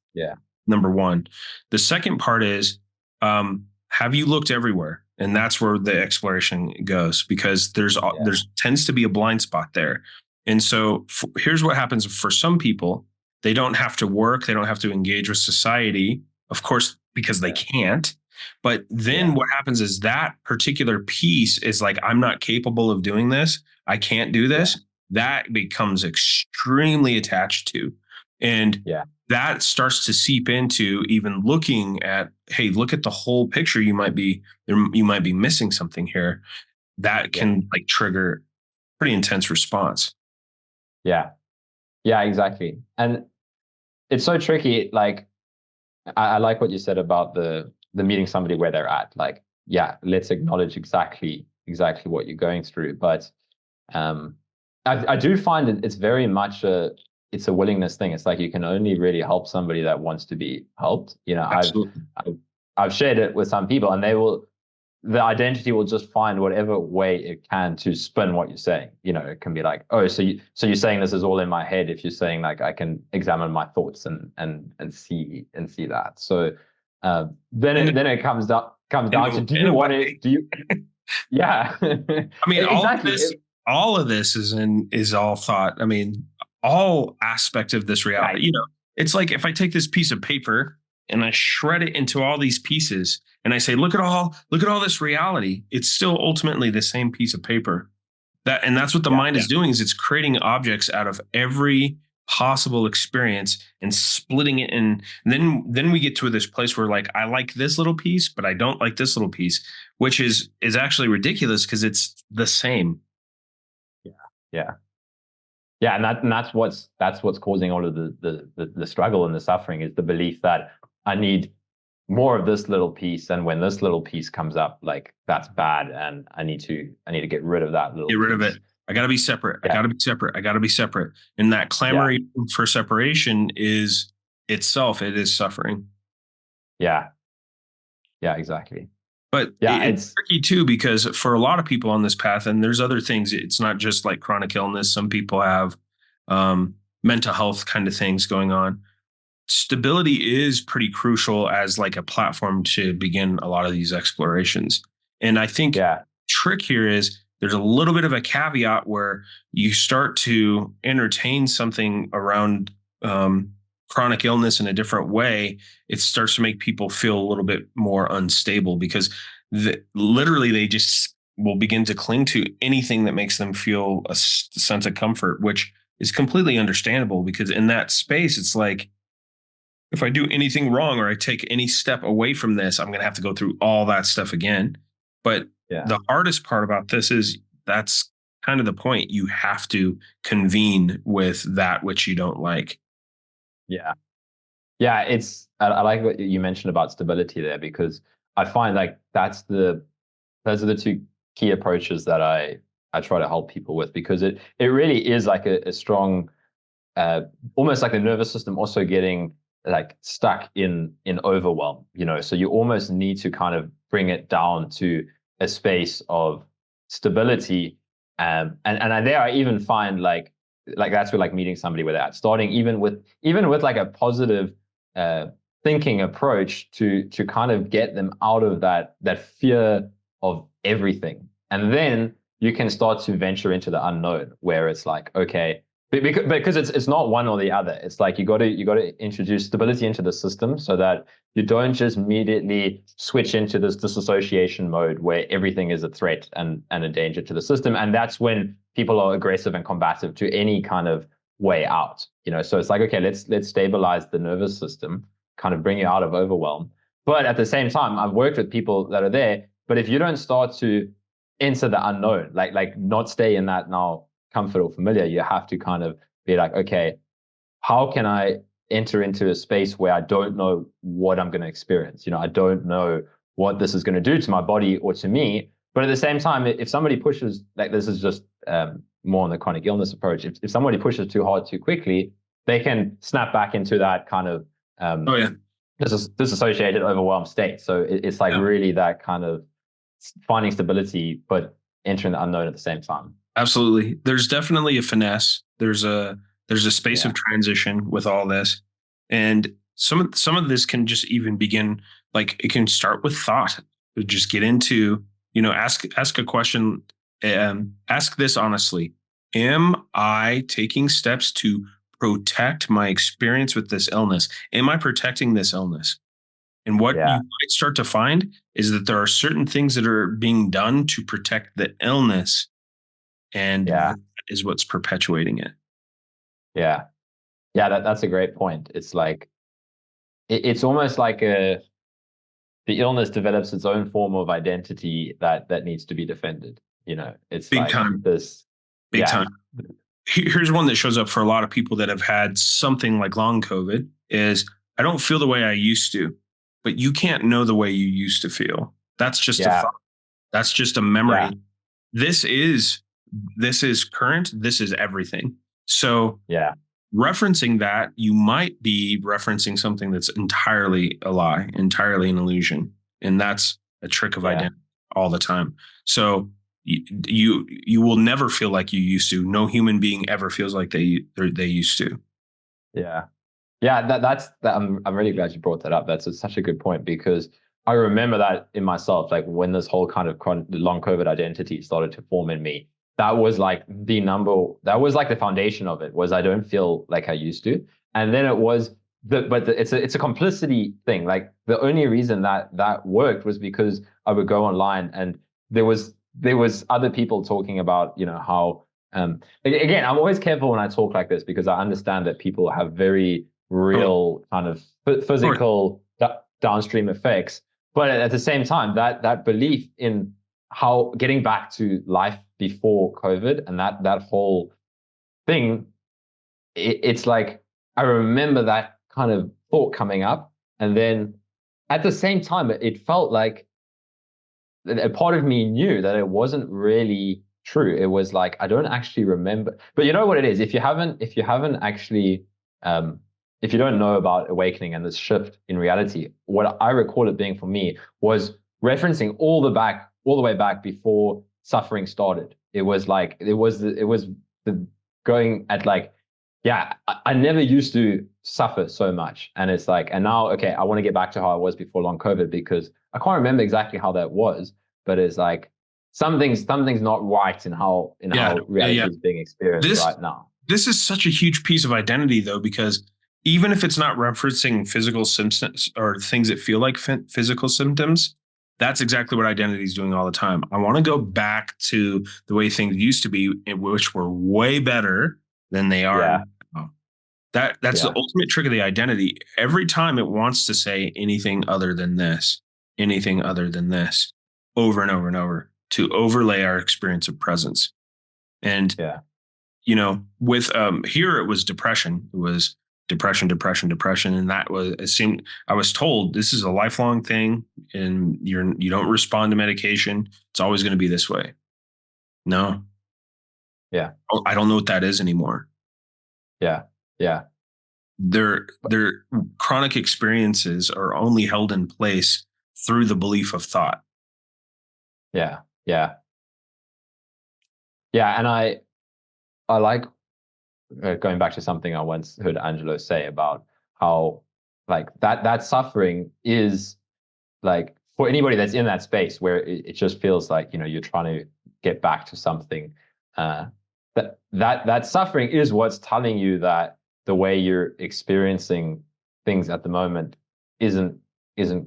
Speaker 2: number one. The second part is, have you looked everywhere? And that's where the exploration goes, because there's tends to be a blind spot there. And so here's what happens for some people. They don't have to work. They don't have to engage with society, of course, because they can't. But then what happens is that particular piece is like, I'm not capable of doing this. I can't do this. That becomes extremely attached to. And that starts to seep into even looking at, hey, look at the whole picture. You might be missing something here. That can like trigger pretty intense response.
Speaker 3: Yeah, exactly. And it's so tricky. Like, I like what you said about the meeting somebody where they're at. Like, let's acknowledge exactly what you're going through. But I do find it's very much it's a willingness thing. It's like you can only really help somebody that wants to be helped. You know, I've shared it with some people, and the identity will just find whatever way it can to spin what you're saying. You know, it can be like, oh, so you're saying this is all in my head. If you're saying like I can examine my thoughts and see that. So then it comes down to, do you want it? Do you? Yeah.
Speaker 2: I mean, exactly. All of this is all thought. I mean, all aspect of this reality. Right. You know, it's like if I take this piece of paper and I shred it into all these pieces, and I say, look at all this reality. It's still ultimately the same piece of paper. That's what the mind is doing, is it's creating objects out of every possible experience and splitting it. And then we get to this place where like, I like this little piece, but I don't like this little piece, which is actually ridiculous because it's the same.
Speaker 3: Yeah. And that's what's causing all of the struggle and the suffering, is the belief that I need more of this little piece, and when this little piece comes up, like, that's bad, and I need to get rid of that little piece.
Speaker 2: Rid of it. I got to be separate. I got to be separate. I got to be separate. And that clamoring for separation is itself, it is suffering.
Speaker 3: Yeah, exactly.
Speaker 2: But it's tricky too, because for a lot of people on this path, and there's other things, it's not just like chronic illness. Some people have mental health kind of things going on. Stability is pretty crucial as like a platform to begin a lot of these explorations. And I think trick here is there's a little bit of a caveat where you start to entertain something around chronic illness in a different way. It starts to make people feel a little bit more unstable, because literally they just will begin to cling to anything that makes them feel a sense of comfort, which is completely understandable, because in that space, it's like, if I do anything wrong or I take any step away from this, I'm going to have to go through all that stuff again. But the hardest part about this is that's kind of the point. You have to convene with that which you don't like.
Speaker 3: Yeah. Yeah, I like what you mentioned about stability there, because I find like those are the two key approaches that I try to help people with, because it really is like a strong, almost like the nervous system also getting like stuck in overwhelm, so you almost need to kind of bring it down to a space of stability. And there I even find like that's where like meeting somebody where they're at, starting even with like a positive uh thinking approach to kind of get them out of that fear of everything. And then you can start to venture into the unknown, where it's like, okay, because it's not one or the other. It's like you got to introduce stability into the system, so that you don't just immediately switch into this disassociation mode where everything is a threat and a danger to the system. And that's when people are aggressive and combative to any kind of way out. So it's like, okay, let's stabilize the nervous system, kind of bring you out of overwhelm. But at the same time, I've worked with people that are there, but if you don't start to enter the unknown, like not stay in that now comfort or familiar, you have to kind of be like, okay, how can I enter into a space where I don't know what I'm going to experience? I don't know what this is going to do to my body or to me. But at the same time, if somebody pushes, like this is just more on the chronic illness approach, if somebody pushes too hard too quickly, they can snap back into that kind of
Speaker 2: Oh yeah.
Speaker 3: disassociated, overwhelmed state. So it's like really that kind of finding stability, but entering the unknown at the same time.
Speaker 2: Absolutely. There's definitely a finesse. There's a space
Speaker 3: Yeah.
Speaker 2: of transition with all this. And some of this can just even begin, like it can start with thought. Just get into, ask a question, ask this honestly. Am I taking steps to protect my experience with this illness? Am I protecting this illness? And what you
Speaker 3: Yeah.
Speaker 2: might start to find is that there are certain things that are being done to protect the illness, and
Speaker 3: Yeah.
Speaker 2: that is what's perpetuating it.
Speaker 3: Yeah. Yeah. That's a great point. It's like, it's almost like the illness develops its own form of identity that needs to be defended. It's
Speaker 2: Big
Speaker 3: like
Speaker 2: time.
Speaker 3: this.
Speaker 2: Big
Speaker 3: Yeah.
Speaker 2: time. Here's one that shows up for a lot of people that have had something like long COVID is, I don't feel the way I used to, but you can't know the way you used to feel. That's just a
Speaker 3: Yeah.
Speaker 2: thought. That's just a
Speaker 3: Yeah.
Speaker 2: memory. This is current. This is everything. So
Speaker 3: Yeah.
Speaker 2: referencing that, you might be referencing something that's entirely a lie, entirely an illusion. And that's a trick of
Speaker 3: Yeah.
Speaker 2: identity all the time. So you will never feel like you used to. No human being ever feels like they used to.
Speaker 3: Yeah. Yeah, I'm really glad you brought that up. That's such a good point, because I remember that in myself, like when this whole kind of long COVID identity started to form in me. That was like that was like the foundation of it, was I don't feel like I used to. And then it was it's a complicity thing. Like the only reason that worked was because I would go online, and there was other people talking about, how again, I'm always careful when I talk like this, because I understand that people have very
Speaker 2: Of
Speaker 3: real kind of
Speaker 2: course.
Speaker 3: physical downstream effects. But at the same time, that belief in how getting back to life before COVID and that whole thing, it's like I remember that kind of thought coming up, and then at the same time, it felt like a part of me knew that it wasn't really true. It was like, I don't actually remember. But you know what it is? If you haven't actually, if you don't know about awakening and this shift in reality, what I recall it being for me was referencing all the way back before suffering started. It was like, the going at like, yeah, I never used to suffer so much. And it's like, and now, okay, I want to get back to how I was before long COVID, because I can't remember exactly how that was, but it's like something's not right in how
Speaker 2: Yeah.
Speaker 3: reality
Speaker 2: Yeah.
Speaker 3: is being experienced
Speaker 2: This
Speaker 3: right now.
Speaker 2: this is such a huge piece of identity, though, because even if it's not referencing physical symptoms or things that feel like physical symptoms, that's exactly what identity is doing all the time. I want to go back to the way things used to be, which were way better than they are
Speaker 3: Yeah,
Speaker 2: now. That's the
Speaker 3: yeah,
Speaker 2: ultimate trick of the identity. Every time it wants to say anything other than this, over and over and over, to overlay our experience of presence. And
Speaker 3: yeah,
Speaker 2: with here it was depression. It was depression. And that was, it seemed, I was told this is a lifelong thing and you don't respond to medication. It's always going to be this way. No.
Speaker 3: Yeah.
Speaker 2: I don't know what that is anymore.
Speaker 3: Yeah. Yeah.
Speaker 2: Their chronic experiences are only held in place through the belief of thought.
Speaker 3: Yeah. Yeah. Yeah. And I like going back to something I once heard Angelo say about how like that suffering is like for anybody that's in that space where it just feels like, you know, you're trying to get back to something, that suffering is what's telling you that the way you're experiencing things at the moment isn't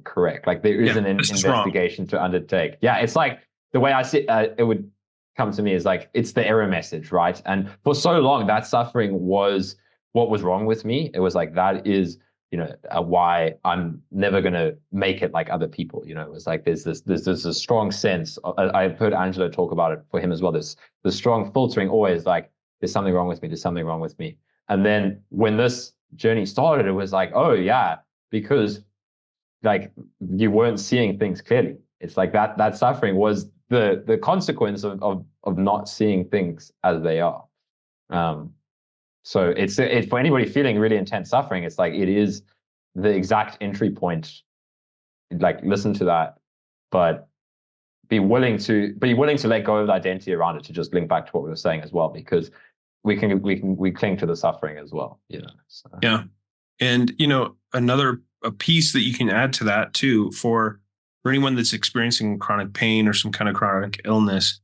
Speaker 3: correct. Like there is an investigation to undertake. Yeah, it's like the way I see it would come to me is like it's the error message, right? And for so long, that suffering was what was wrong with me. It was like that is, you know, why I'm never going to make it like other people. You know, it was like there's a strong sense. I've heard Angelo talk about it for him as well. There's the strong filtering always like there's something wrong with me. There's something wrong with me. And then when this journey started, it was like, oh yeah, because like you weren't seeing things clearly. It's like that suffering was the consequence of not seeing things as they are. So it's for anybody feeling really intense suffering, it's like it is the exact entry point. Like listen to that, but be willing to let go of the identity around it to just link back to what we were saying as well, because we cling to the suffering as well, you know. So.
Speaker 2: Yeah. And you know, a piece that you can add to that too, for anyone that's experiencing chronic pain or some kind of chronic illness,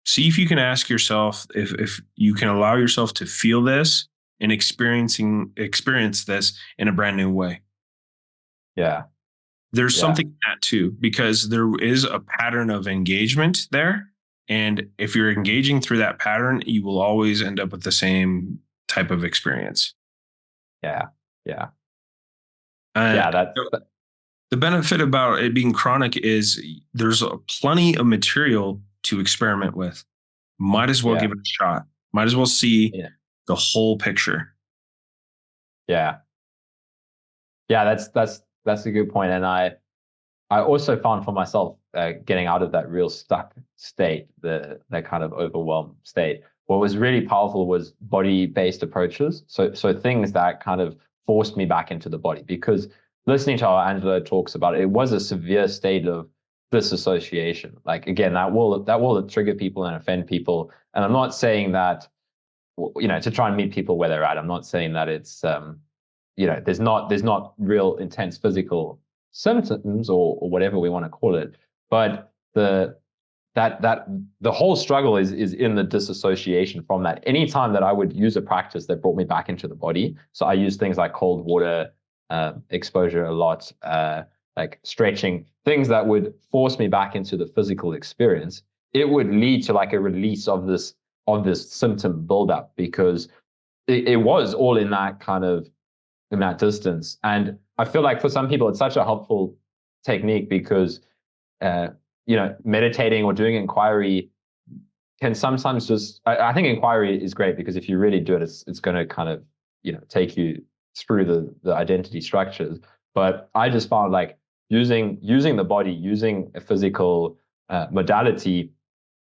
Speaker 2: see if you can ask yourself if you can allow yourself to feel this and experience this in a brand new way.
Speaker 3: Yeah.
Speaker 2: There's something in that too, because there is a pattern of engagement there. And if you're engaging through that pattern, you will always end up with the same type of experience.
Speaker 3: Yeah. Yeah.
Speaker 2: The benefit about it being chronic is there's plenty of material to experiment with. Might as well give it a shot. Might as well see the whole picture.
Speaker 3: Yeah. Yeah, that's a good point. And I also found for myself getting out of that real stuck state, that kind of overwhelmed state. What was really powerful was body-based approaches. So things that kind of forced me back into the body, because listening to how Angelo talks about it, it was a severe state of disassociation. Like again, that will trigger people and offend people. And I'm not saying that, you know, to try and meet people where they're at. I'm not saying that it's you know, there's not real intense physical symptoms or whatever we want to call it, but the whole struggle is in the disassociation from that. Anytime that I would use a practice that brought me back into the body, so I use things like cold water exposure a lot, like stretching, things that would force me back into the physical experience, it would lead to like a release of this symptom buildup, because it was all in that kind of in that distance. And I feel like for some people, it's such a helpful technique because, you know, meditating or doing inquiry can sometimes just, I think inquiry is great because if you really do it, it's going to kind of, you know, take you through the identity structures. But I just found like using the body, using a physical modality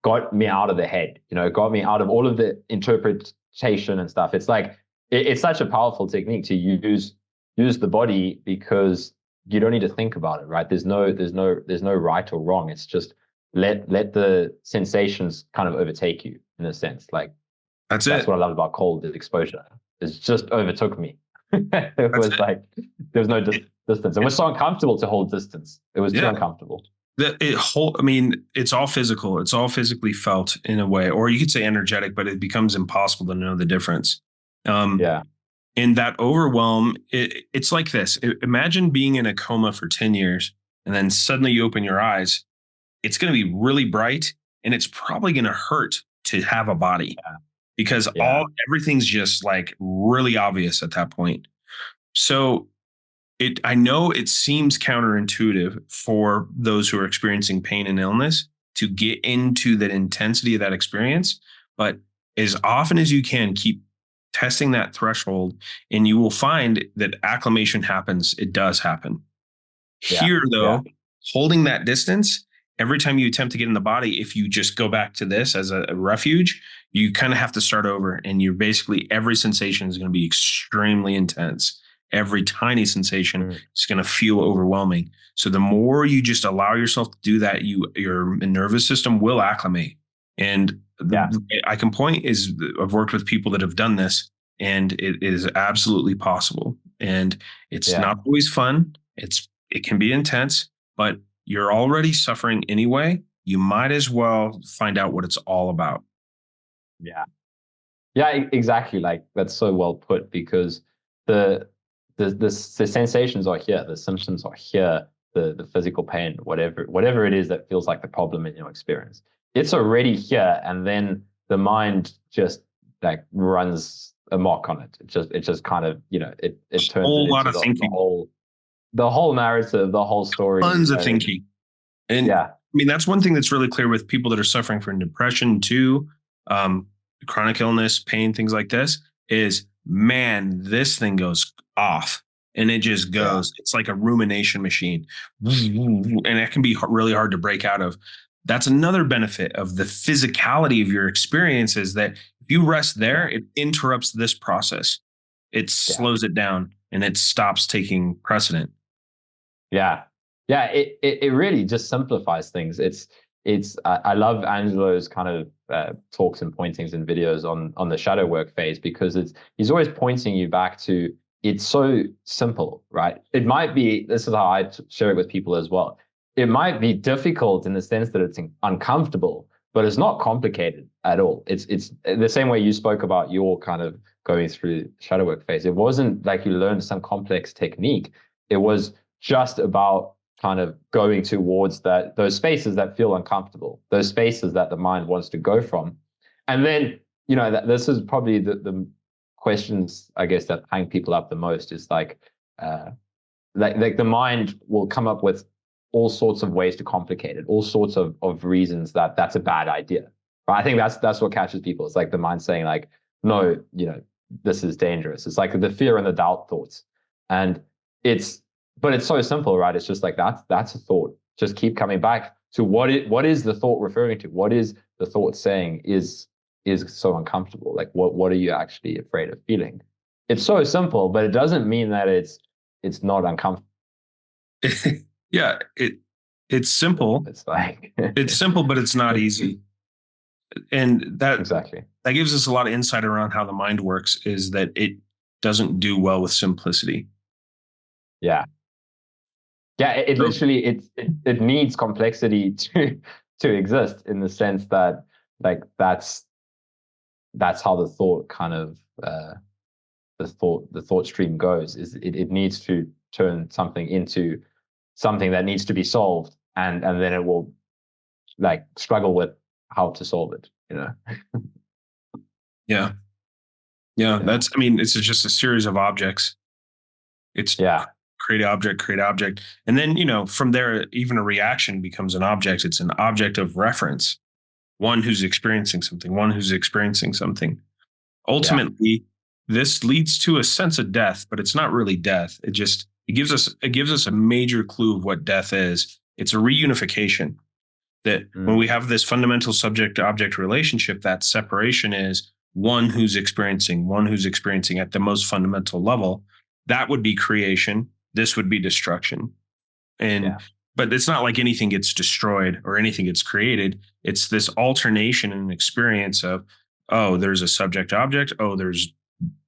Speaker 3: got me out of the head, you know, got me out of all of the interpretation and stuff. It's like, it's such a powerful technique to use the body because you don't need to think about it, right? There's no right or wrong. It's just let the sensations kind of overtake you in a sense. Like that's what I love about cold exposure. It just overtook me. It was like there was no distance. It was so uncomfortable to hold distance. It was too uncomfortable.
Speaker 2: I mean, it's all physical. It's all physically felt in a way, or you could say energetic, but it becomes impossible to know the difference. In that overwhelm, it's like this. Imagine being in a coma for 10 years and then suddenly you open your eyes. It's going to be really bright and it's probably going to hurt to have a body because everything's just like really obvious at that point. So I know it seems counterintuitive for those who are experiencing pain and illness to get into that intensity of that experience, but as often as you can, keep testing that threshold, and you will find that acclimation happens. It does happen.
Speaker 3: Yeah.
Speaker 2: Here,
Speaker 3: Yeah.
Speaker 2: though, holding that distance, every time you attempt to get in the body, if you just go back to this as a refuge, you kind of have to start over. And you're basically, every sensation is going to be extremely intense. Every tiny sensation is going to feel overwhelming. So the more you just allow yourself to do that, your nervous system will acclimate. And I can point is I've worked with people that have done this, and it is absolutely possible. And it's not always fun. It can be intense, but you're already suffering anyway. You might as well find out what it's all about.
Speaker 3: Yeah. Yeah, exactly. Like that's so well put, because the sensations are here, the symptoms are here, the physical pain, whatever it is that feels like the problem in your experience, it's already here, and then the mind just like runs amok on it. It just kind of, it turns it
Speaker 2: Whole lot
Speaker 3: into
Speaker 2: of thinking,
Speaker 3: the whole narrative, the whole story.
Speaker 2: tons of thinking. And I mean, that's one thing that's really clear with people that are suffering from depression too, chronic illness, pain, things like this, is, man, this thing goes off and it just goes. It's like a rumination machine. And it can be really hard to break out of. That's another benefit of the physicality of your experience, is that if you rest there, it interrupts this process. It slows it down and it stops taking precedent.
Speaker 3: Yeah. Yeah, it really just simplifies things. I love Angelo's kind of talks and pointings and videos on the shadow work phase, because he's always pointing you back to, it's so simple, right? It might be, this is how I share it with people as well. It might be difficult in the sense that it's uncomfortable, but it's not complicated at all. It's the same way you spoke about your kind of going through shadow work phase. It wasn't like you learned some complex technique. It was just about kind of going towards those spaces that feel uncomfortable, those spaces that the mind wants to go from. And then, this is probably the questions, I guess, that hang people up the most, is like the mind will come up with all sorts of ways to complicate it, all sorts of reasons that's a bad idea. But I think that's what catches people. It's like the mind saying like, no, this is dangerous. It's like the fear and the doubt thoughts. And but it's so simple, right? It's just like, that's a thought. Just keep coming back to what is the thought referring to? What is the thought saying is so uncomfortable? Like, what are you actually afraid of feeling? It's so simple, but it doesn't mean that it's not uncomfortable.
Speaker 2: Yeah, it's simple.
Speaker 3: It's like
Speaker 2: it's simple, but it's not easy. And that gives us a lot of insight around how the mind works, is that it doesn't do well with simplicity.
Speaker 3: Yeah. Yeah, it literally it needs complexity to exist, in the sense that like that's how the thought kind of the thought stream goes. Is it needs to turn something into something that needs to be solved, and then it will like struggle with how to solve it.
Speaker 2: Yeah. That's, I mean, it's just a series of objects. It's create object. And then, from there, even a reaction becomes an object. It's an object of reference. One who's experiencing something. Ultimately, this leads to a sense of death, but it's not really death. It gives us a major clue of what death is. It's a reunification. That when we have this fundamental subject-object relationship, that separation is one who's experiencing at the most fundamental level. That would be creation. This would be destruction. But it's not like anything gets destroyed or anything gets created. It's this alternation and experience of, oh, there's a subject object. Oh, there's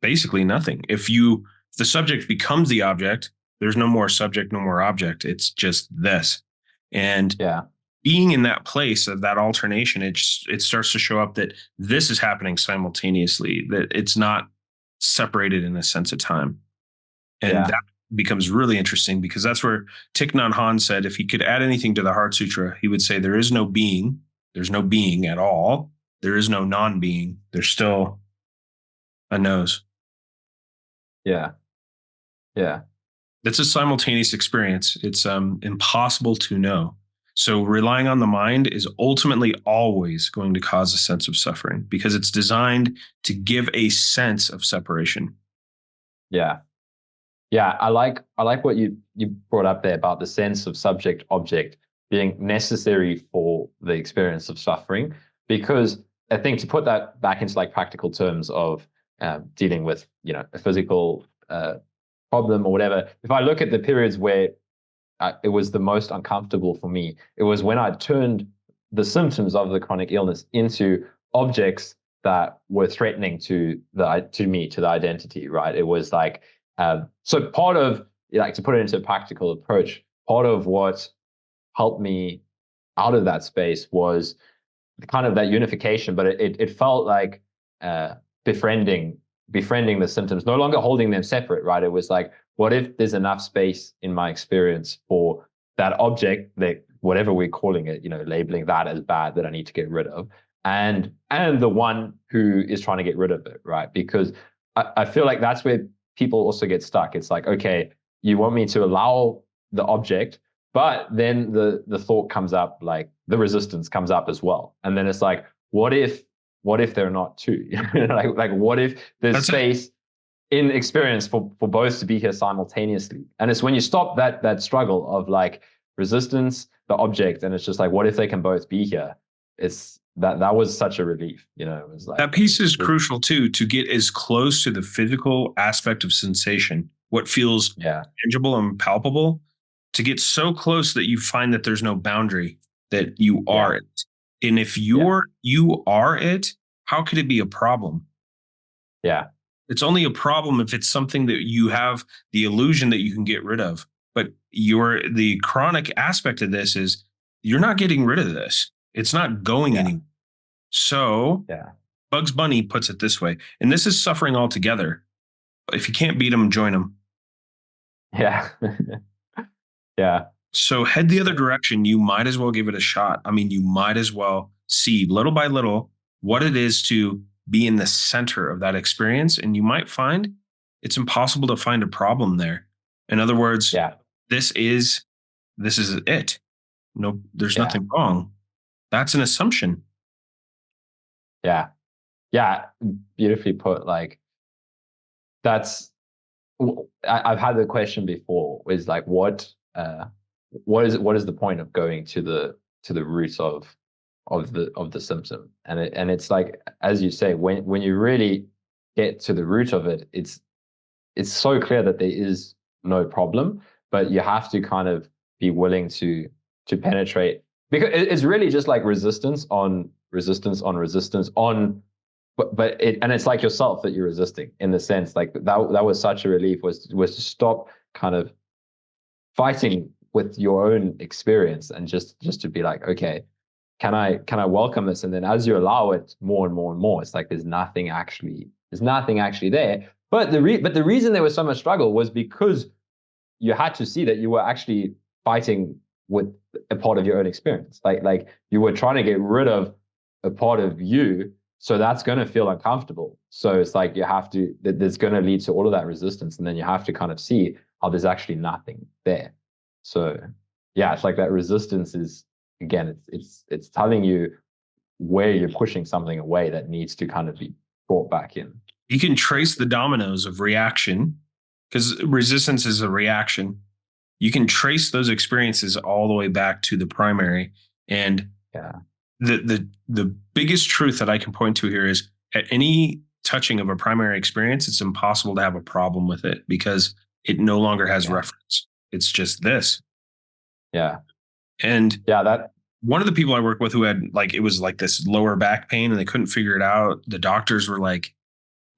Speaker 2: basically nothing. If the subject becomes the object, there's no more subject, no more object. It's just this. And being in that place of that alternation, it starts to show up that this is happening simultaneously, that it's not separated in a sense of time. And that becomes really interesting, because that's where Thich Nhat Hanh said, if he could add anything to the Heart Sutra, he would say, there is no being. There's no being at all. There is no non-being. There's still a nose.
Speaker 3: Yeah.
Speaker 2: It's a simultaneous experience. It's impossible to know. So relying on the mind is ultimately always going to cause a sense of suffering because it's designed to give a sense of separation.
Speaker 3: Yeah. Yeah, I like what you brought up there about the sense of subject object being necessary for the experience of suffering, because I think to put that back into like practical terms of dealing with a physical problem or whatever. If I look at the periods where it was the most uncomfortable for me, it was when I turned the symptoms of the chronic illness into objects that were threatening to the identity, right? It was like so part of, like, to put it into a practical approach, part of what helped me out of that space was kind of that unification, but it felt like uh, befriending befriending the symptoms, no longer holding them separate, right? It was like, what if there's enough space in my experience for that object, that whatever we're calling it, labeling that as bad, that I need to get rid of, and the one who is trying to get rid of it, right? Because I feel like that's where people also get stuck. It's like, okay, you want me to allow the object, but then the thought comes up, like the resistance comes up as well. And then it's like, what if they're not two? like what if there's
Speaker 2: That's it.
Speaker 3: space in experience for both to be here simultaneously? And it's when you stop that struggle of like resistance, the object, and it's just like, what if they can both be here? It's that was such a relief. It was like,
Speaker 2: That piece is crucial too, to get as close to the physical aspect of sensation, what feels
Speaker 3: yeah,
Speaker 2: tangible and palpable, to get so close that you find that there's no boundary, that you
Speaker 3: yeah,
Speaker 2: are it. And if
Speaker 3: yeah,
Speaker 2: you are it, how could it be a problem?
Speaker 3: yeah,
Speaker 2: It's only a problem if it's something that you have the illusion that you can get rid of. But the chronic aspect of this is you're not getting rid of this. It's not going
Speaker 3: yeah,
Speaker 2: anywhere. So
Speaker 3: yeah,
Speaker 2: Bugs Bunny puts it this way, and this is suffering altogether. If you can't beat them, join them.
Speaker 3: yeah, yeah,
Speaker 2: So head the other direction. You might as well give it a shot. I mean, you might as well see little by little what it is to be in the center of that experience. And you might find it's impossible to find a problem there. In other words,
Speaker 3: yeah,
Speaker 2: this is this is it. No, there's
Speaker 3: yeah,
Speaker 2: nothing wrong. That's an assumption.
Speaker 3: yeah, yeah. Beautifully put. Like, that's I've had the question before, is like, what is the point of going to the root of the symptom? And it's like, as you say, when you really get to the root of it, it's so clear that there is no problem, but you have to kind of be willing to penetrate, because it's really just like resistance on resistance on resistance on. But it's like yourself that you're resisting, in the sense, like that was such a relief, was to stop kind of fighting with your own experience, and just to be like, okay, can I welcome this? And then as you allow it more and more and more, it's like there's nothing actually there. But the reason there was so much struggle was because you had to see that you were actually fighting with a part of your own experience. Like you were trying to get rid of a part of you, so that's going to feel uncomfortable. So it's like, there's going to lead to all of that resistance, and then you have to kind of see how there's actually nothing there. So yeah, it's like that resistance is, again, it's telling you where you're pushing something away that needs to kind of be brought back in.
Speaker 2: You can trace the dominoes of reaction because resistance is a reaction. You can trace those experiences all the way back to the primary. And
Speaker 3: Yeah,
Speaker 2: the biggest truth that I can point to here is, at any touching of a primary experience, it's impossible to have a problem with it because it no longer has
Speaker 3: yeah,
Speaker 2: reference. It's just this.
Speaker 3: yeah,
Speaker 2: And
Speaker 3: yeah. That
Speaker 2: one of the people I work with who had, like, it was like this lower back pain and they couldn't figure it out. The doctors were like,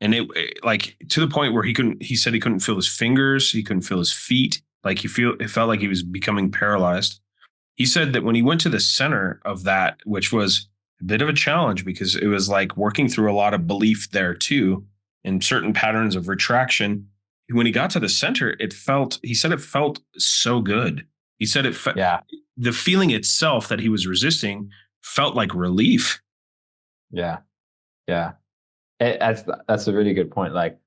Speaker 2: and like to the point where he said he couldn't feel his fingers, he couldn't feel his feet. Like it felt like he was becoming paralyzed. He said that when he went to the center of that, which was a bit of a challenge because it was like working through a lot of belief there too, and certain patterns of retraction. When he got to the center, he said it felt so good. He said
Speaker 3: yeah,
Speaker 2: the feeling itself that he was resisting felt like relief.
Speaker 3: yeah, yeah. That's a really good point. Like,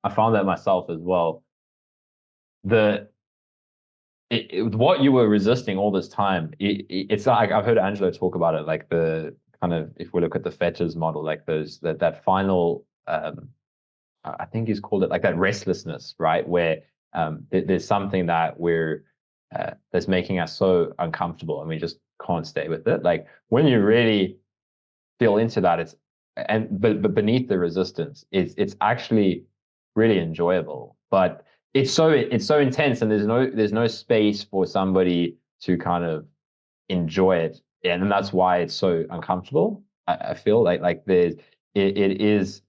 Speaker 3: I found that myself as well. The what you were resisting all this time, it's like I've heard Angelo talk about it, like the kind of, if we look at the fetters model, like that final, I think he's called it like that restlessness, right? Where there's something that that's making us so uncomfortable, and we just can't stay with it. Like when you really feel into that, but beneath the resistance, it's actually really enjoyable, but it's so intense, and there's no space for somebody to kind of enjoy it, and that's why it's so uncomfortable. I feel like it's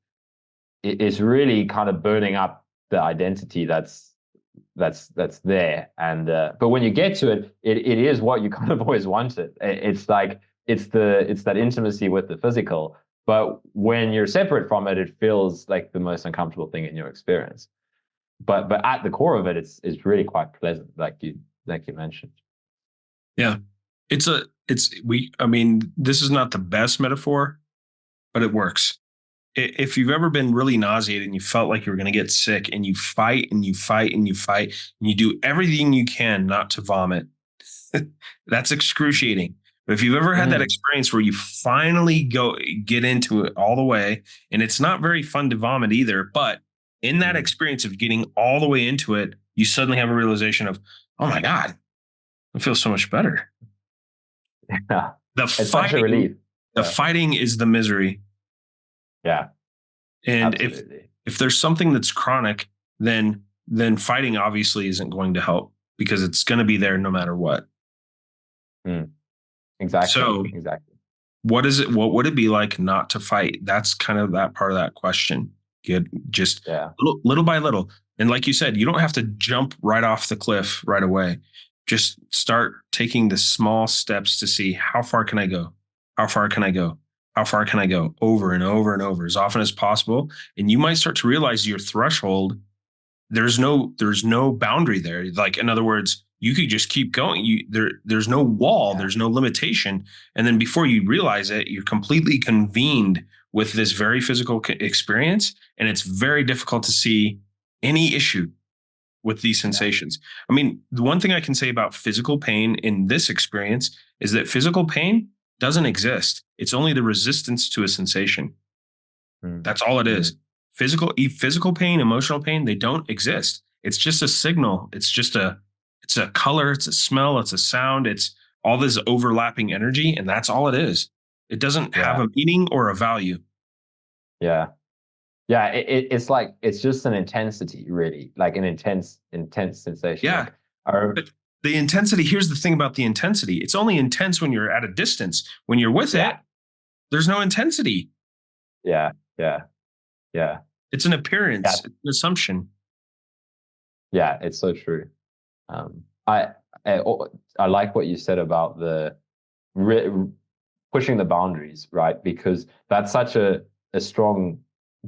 Speaker 3: really kind of burning up the identity that's there, and but when you get to it is what you kind of always wanted. It's like it's that intimacy with the physical, but when you're separate from it, it feels like the most uncomfortable thing in your experience. But at the core of it, it's really quite pleasant, like you mentioned.
Speaker 2: Yeah. I mean, this is not the best metaphor, but it works. If you've ever been really nauseated and you felt like you were going to get sick, and you fight and you fight and you fight and you do everything you can not to vomit, that's excruciating. But if you've ever had that experience where you finally get into it all the way, and it's not very fun to vomit either, but in that experience of getting all the way into it, you suddenly have a realization of, oh my God, it feels so much better.
Speaker 3: Yeah,
Speaker 2: The
Speaker 3: it's such a relief.
Speaker 2: The fighting is the misery.
Speaker 3: Yeah.
Speaker 2: And
Speaker 3: Absolutely.
Speaker 2: if there's something that's chronic, then fighting obviously isn't going to help, because it's going to be there no matter what.
Speaker 3: Exactly.
Speaker 2: So
Speaker 3: Exactly.
Speaker 2: what would it be like not to fight? That's kind of that part of that question. Get just little by little. And like you said, you don't have to jump right off the cliff right away. Just start taking the small steps to see, how far can I go? How far can I go? How far can I go? Over and over and over, as often as possible. And you might start to realize your threshold, there's no boundary there. Like, in other words, you could just keep going. There's no wall, there's no limitation. And then before you realize it, you're completely convened with this very physical experience. And it's very difficult to see any issue with these sensations. I mean, the one thing I can say about physical pain in this experience is that physical pain doesn't exist. It's only the resistance to a sensation. That's all it is. Physical pain, emotional pain, they don't exist. It's just a signal. It's a color, it's a smell, it's a sound, it's all this overlapping energy, and that's all it is. It doesn't have a meaning or a value.
Speaker 3: Yeah. Yeah, it's like, it's just an intensity, really, like an intense sensation.
Speaker 2: Yeah.
Speaker 3: Like,
Speaker 2: but the intensity, here's the thing about the intensity. It's only intense when you're at a distance. When you're with it, there's no intensity.
Speaker 3: Yeah.
Speaker 2: It's an appearance, it's an assumption.
Speaker 3: Yeah, it's so true. I like what you said about the pushing the boundaries, right? Because that's such a strong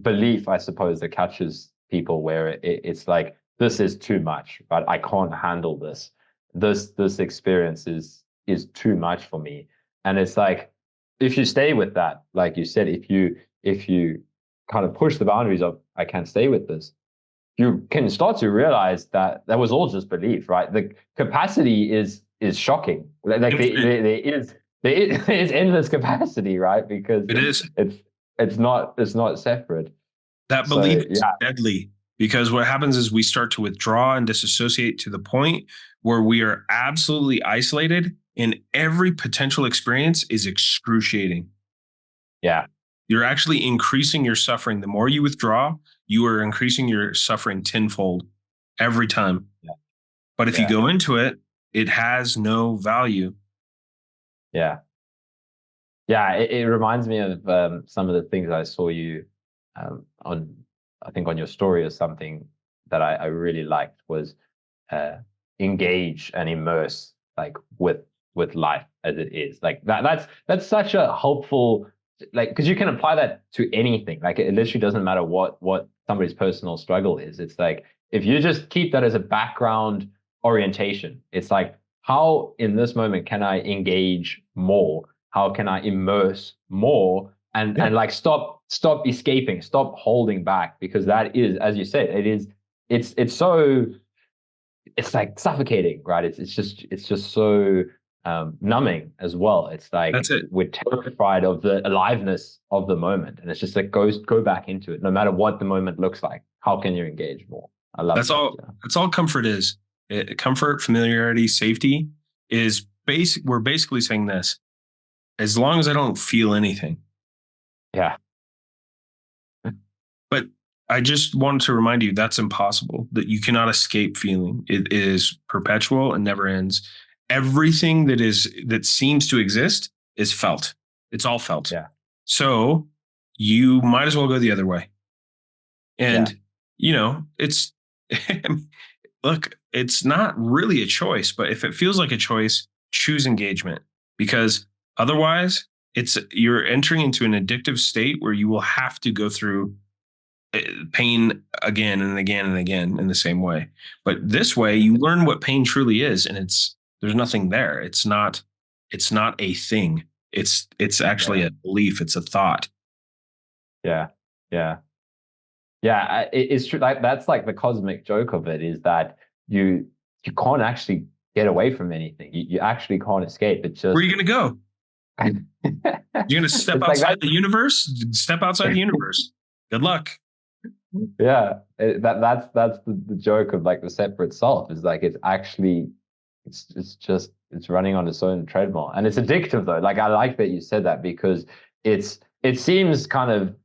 Speaker 3: belief, I suppose, that catches people, where it's like, this is too much, right? I can't handle this. This experience is too much for me. And it's like, if you stay with that, like you said, if you kind of push the boundaries of, I can't stay with this, you can start to realize that was all just belief, right? The capacity is shocking. Like there is endless capacity, right? Because
Speaker 2: it is.
Speaker 3: It's not separate.
Speaker 2: That belief is deadly, because what happens is we start to withdraw and disassociate to the point where we are absolutely isolated, and every potential experience is excruciating.
Speaker 3: Yeah.
Speaker 2: You're actually increasing your suffering. The more you withdraw, you are increasing your suffering tenfold every time.
Speaker 3: Yeah.
Speaker 2: But if you go into it, it has no value.
Speaker 3: Yeah. Yeah, it reminds me of some of the things I saw you on, I think on your story, or something that I really liked was engage and immerse, like with life as it is. Like that's such a helpful, like, because you can apply that to anything. Like, it literally doesn't matter what somebody's personal struggle is. It's like, if you just keep that as a background orientation, it's like, how in this moment can I engage more? How can I immerse more? And like, stop escaping, stop holding back, because that is, as you said, it's so it's like suffocating, right? It's just so numbing as well. It's like
Speaker 2: That's it.
Speaker 3: we're terrified of the aliveness of the moment, and it's just like go back into it, no matter what the moment looks like. How can you engage more? I love
Speaker 2: That's
Speaker 3: that.
Speaker 2: all.
Speaker 3: Yeah.
Speaker 2: That's all comfort is. Comfort, familiarity, safety is basic. We're basically saying this: as long as I don't feel anything.
Speaker 3: Yeah.
Speaker 2: But I just wanted to remind you that's impossible. That you cannot escape feeling. It is perpetual and never ends. Everything that seems to exist is felt. It's all felt.
Speaker 3: Yeah.
Speaker 2: So you might as well go the other way.
Speaker 3: Yeah.
Speaker 2: And it's look, it's not really a choice, but if it feels like a choice, choose engagement, because otherwise you're entering into an addictive state where you will have to go through pain again and again and again in the same way. But this way you learn what pain truly is, and there's nothing there. It's not a thing. It's actually a belief. It's a thought.
Speaker 3: Yeah. Yeah. Yeah, it's true. Like that's like the cosmic joke of it is that you can't actually get away from anything. You actually can't escape. It's
Speaker 2: Where are
Speaker 3: just
Speaker 2: you going to go? You're going to step
Speaker 3: it's like
Speaker 2: outside
Speaker 3: that.
Speaker 2: the universe? Step outside the universe. Good luck.
Speaker 3: Yeah, that's the joke of like the separate self is like it's actually it's running on its own treadmill, and it's addictive though. Like I like that you said that because it seems kind of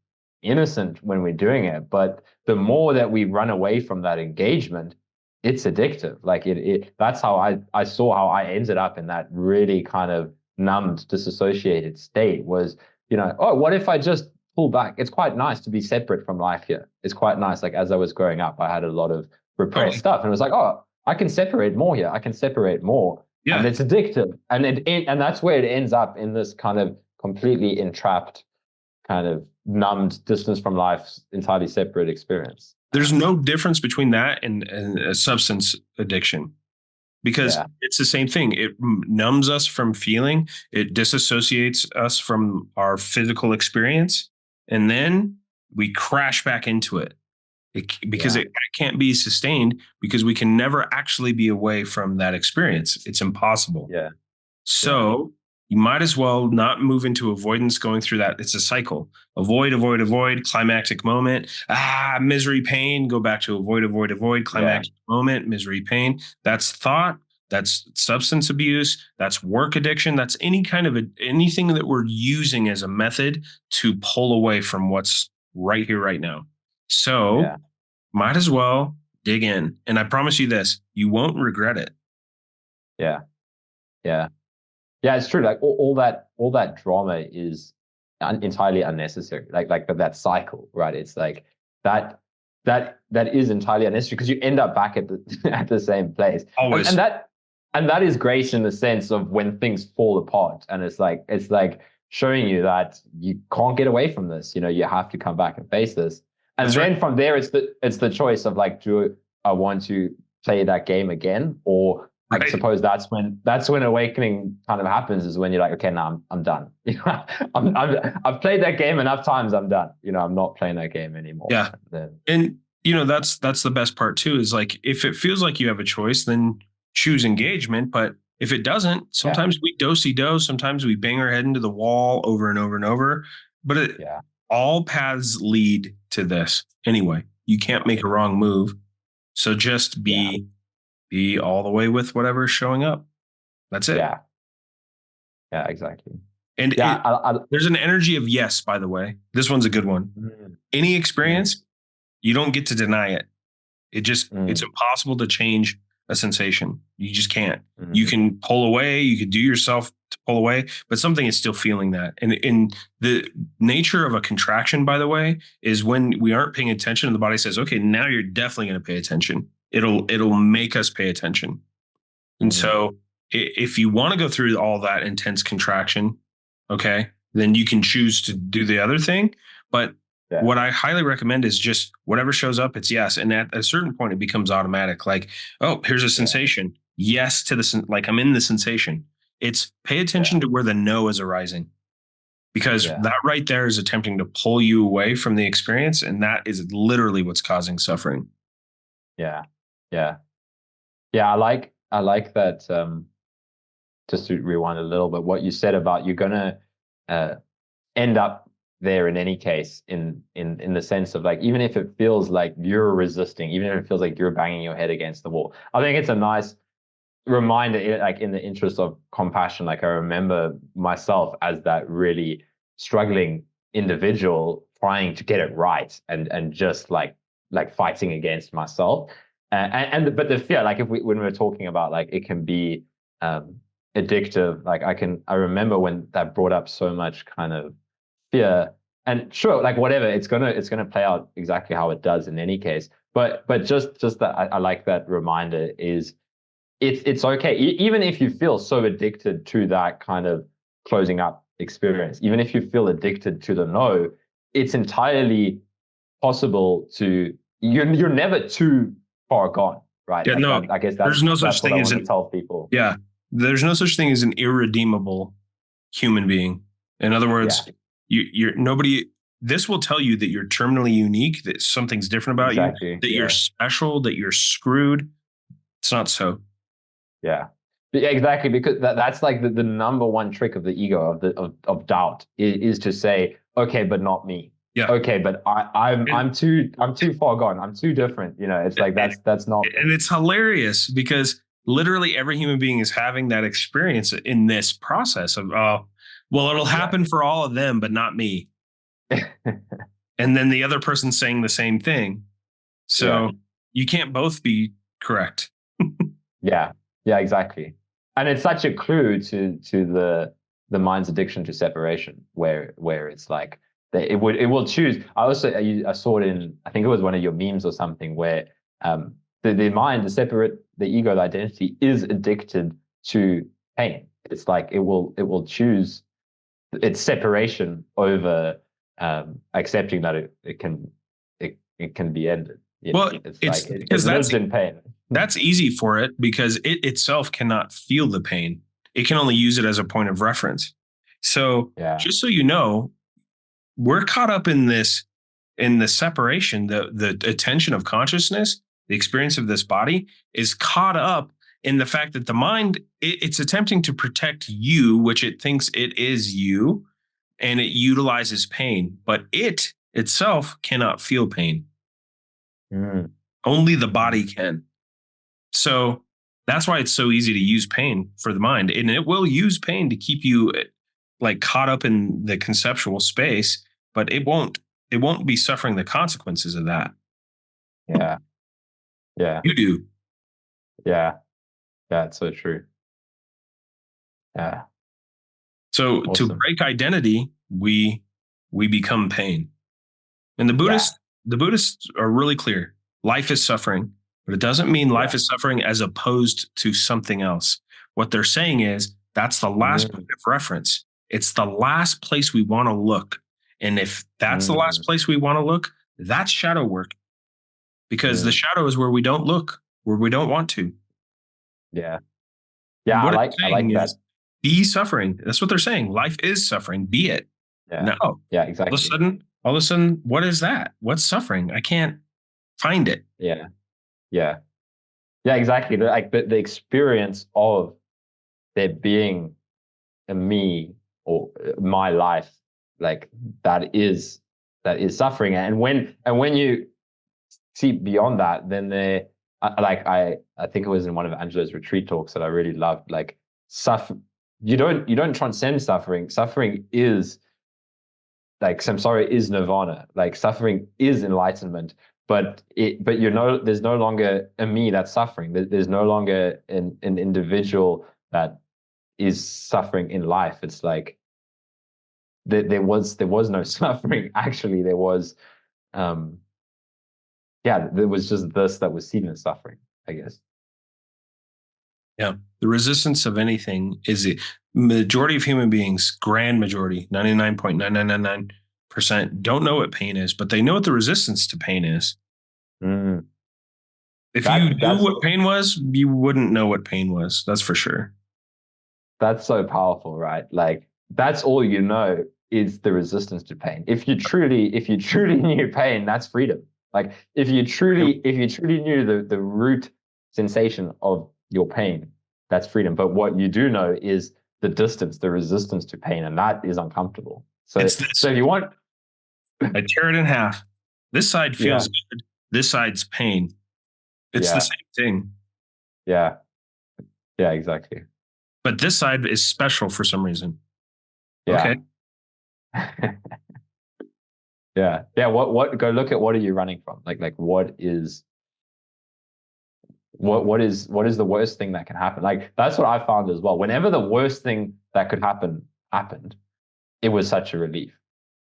Speaker 3: innocent when we're doing it, but the more that we run away from that engagement, it's addictive. Like it that's how I saw how I ended up in that really kind of numbed, disassociated state was, oh, what if I just pull back? It's quite nice to be separate from life here. It's quite nice. Like as I was growing up, I had a lot of repressed stuff, and it was like, oh, I can separate more here. I can separate more, and
Speaker 2: Yeah.
Speaker 3: it's addictive, and that's where it ends up in this kind of completely entrapped, kind of numbed distance from life, entirely separate experience.
Speaker 2: There's no difference between that and a substance addiction, because it's the same thing. It numbs us from feeling, it disassociates us from our physical experience, and then we crash back into it. Because it can't be sustained, because we can never actually be away from that experience. It's impossible.
Speaker 3: Yeah.
Speaker 2: So you might as well not move into avoidance going through that. It's a cycle. Avoid, avoid, avoid, climactic moment. Misery, pain, go back to avoid, avoid, avoid, climactic moment, misery, pain. That's thought. That's substance abuse. That's work addiction. That's anything that we're using as a method to pull away from what's right here, right now. So might as well dig in. And I promise you this, you won't regret it.
Speaker 3: Yeah. Yeah. Yeah, it's true. Like all that drama is entirely unnecessary. Like that cycle, right? It's like that is entirely unnecessary because you end up back at the at the same place.
Speaker 2: Always.
Speaker 3: And that is grace in the sense of when things fall apart, and it's like showing you that you can't get away from this. You have to come back and face this. And
Speaker 2: That's
Speaker 3: then
Speaker 2: right.
Speaker 3: from there, it's the choice of like, do I want to play that game again, or I suppose that's when awakening kind of happens, is when you're like, okay, now I'm done. I've played that game enough times. I'm done. I'm not playing that game anymore.
Speaker 2: Yeah. And that's the best part too, is like, if it feels like you have a choice, then choose engagement. But if it doesn't, sometimes we do-si-do, sometimes we bang our head into the wall over and over and over. But all paths lead to this anyway. You can't make a wrong move. So just be all the way with whatever's showing up. That's it.
Speaker 3: Yeah, exactly.
Speaker 2: And there's an energy of yes, by the way. This one's a good one. Any experience, you don't get to deny it. It's impossible to change a sensation. You just can't. You can pull away, you could do yourself to pull away, but something is still feeling that. And in the nature of a contraction, by the way, is when we aren't paying attention and the body says, okay, now you're definitely going to pay attention. It'll make us pay attention. And so if you want to go through all that intense contraction, okay, then you can choose to do the other thing. But what I highly recommend is just whatever shows up, it's yes. And at a certain point, it becomes automatic. Like, oh, here's a sensation. Yes to the, like I'm in the sensation. It's pay attention to where the no is arising, because that right there is attempting to pull you away from the experience. And that is literally what's causing suffering.
Speaker 3: Yeah. Yeah, I like that. Just to rewind a little bit, what you said about you're gonna uh, end up there in any case, in the sense of like, even if it feels like you're resisting, even if it feels like you're banging your head against the wall. I think it's a nice reminder, like in the interest of compassion. Like I remember myself as that really struggling individual trying to get it right, and just like fighting against myself. But the fear, like when we're talking about like it can be um addictive, like I remember when that brought up so much kind of fear. And sure, like whatever, it's gonna play out exactly how it does in any case. But just that I like that reminder is it's okay. Even if you feel so addicted to that kind of closing up experience, even if you feel addicted to the no, it's entirely possible to, you're never too far gone, right?
Speaker 2: Yeah,
Speaker 3: Like
Speaker 2: no,
Speaker 3: that, I guess
Speaker 2: there's no such
Speaker 3: that's what I
Speaker 2: thing as
Speaker 3: want to
Speaker 2: an
Speaker 3: tell people.
Speaker 2: yeah, there's no such thing as an irredeemable human being. In other
Speaker 3: Yeah,
Speaker 2: words, you're nobody. This will tell you that you're terminally unique, that something's different about you,
Speaker 3: exactly.
Speaker 2: that you're
Speaker 3: Yeah.
Speaker 2: special, that you're screwed. It's not so.
Speaker 3: Yeah. Yeah, exactly, because that's like the number one trick of the ego, of doubt, is to say, okay, but not me.
Speaker 2: Yeah,
Speaker 3: Okay, but I'm
Speaker 2: and
Speaker 3: I'm too far gone. I'm too different. It's like that's not
Speaker 2: and
Speaker 3: me.
Speaker 2: it's hilarious because literally every human being is having that experience in this process of, oh, well, it'll
Speaker 3: Yeah.
Speaker 2: happen for all of them, but not me. And then the other person's saying the same thing.
Speaker 3: Yeah.
Speaker 2: So you can't both be correct.
Speaker 3: Yeah. Yeah, exactly. And it's such a clue to the mind's addiction to separation, where it's like that it will choose. I saw it in, I think it was one of your memes or something, where the mind, the ego, the identity is addicted to pain. It's like it will choose its separation over accepting that it can be ended.
Speaker 2: Well,
Speaker 3: It's
Speaker 2: it's
Speaker 3: like it
Speaker 2: because
Speaker 3: lives in pain.
Speaker 2: that's easy for it because it itself cannot feel the pain. It can only use it as a point of reference. So
Speaker 3: Yeah.
Speaker 2: just so you know, we're caught up in this, in the separation, the attention of consciousness, the experience of this body is caught up in the fact that the mind, it's attempting to protect you, which it thinks it is you, and it utilizes pain, but it itself cannot feel pain.
Speaker 3: Mm,
Speaker 2: Only the body
Speaker 3: mm.
Speaker 2: can. So that's why it's so easy to use pain for the mind. And it will use pain to keep you like caught up in the conceptual space, but it won't be suffering the consequences of that.
Speaker 3: Yeah. Yeah.
Speaker 2: You do.
Speaker 3: Yeah. Yeah. It's so true. Yeah.
Speaker 2: So to
Speaker 3: Awesome.
Speaker 2: break identity, we become pain. And
Speaker 3: Yeah.
Speaker 2: the Buddhists are really clear. Life is suffering, but it doesn't mean life
Speaker 3: Yeah.
Speaker 2: is suffering as opposed to something else. What they're saying is that's the last
Speaker 3: Mm,
Speaker 2: point of reference. It's the last place we want to look. And if that's the last
Speaker 3: mm,
Speaker 2: place we want to look, that's shadow work because the
Speaker 3: mm.
Speaker 2: shadow is where we don't look, where we don't want to.
Speaker 3: Yeah.
Speaker 2: And
Speaker 3: Yeah. I
Speaker 2: what
Speaker 3: like
Speaker 2: it's
Speaker 3: I
Speaker 2: saying
Speaker 3: like
Speaker 2: is
Speaker 3: that.
Speaker 2: be suffering. That's what they're saying. Life is suffering. Be it.
Speaker 3: Yeah.
Speaker 2: No. All
Speaker 3: Yeah.
Speaker 2: of a
Speaker 3: Exactly.
Speaker 2: sudden, what is that? What's suffering? I can't find it.
Speaker 3: Yeah. Yeah. Yeah. Exactly. Like the experience of there being a me, or my life, like that is suffering. And when you see beyond that, then I think it was in one of Angela's retreat talks that I really loved. Like, suffer, you don't transcend suffering. Suffering is like samsara is nirvana. Like, suffering is enlightenment. But there's no longer a me that's suffering. There's no longer an individual that is suffering in life. It's like there was no suffering. Actually, um there was just this that was seen as suffering, I guess.
Speaker 2: Yeah. The resistance of anything is the majority of human beings, grand majority, 99.9999%, don't know what pain is, but they know what the resistance to pain is.
Speaker 3: Mm.
Speaker 2: If you
Speaker 3: that
Speaker 2: knew
Speaker 3: that's
Speaker 2: what pain was, you wouldn't know what pain was. That's for sure.
Speaker 3: that's so powerful, right? Like, that's all you know is the resistance to pain. If you truly knew pain, that's freedom. Like, if you truly knew the root sensation of your pain, that's freedom. But what you do know is the distance, the resistance to pain, and that is uncomfortable. So,
Speaker 2: It's this.
Speaker 3: so if you want,
Speaker 2: I tear it in half. This side feels
Speaker 3: Yeah.
Speaker 2: good. This side's pain. It's the
Speaker 3: Yeah.
Speaker 2: same thing.
Speaker 3: yeah, yeah, exactly.
Speaker 2: But this side is special for some reason.
Speaker 3: Yeah.
Speaker 2: Okay.
Speaker 3: Yeah. What, go look at what are you running from? Like what is the worst thing that can happen? Like that's what I found as well. Whenever the worst thing that could happen happened, it was such a relief,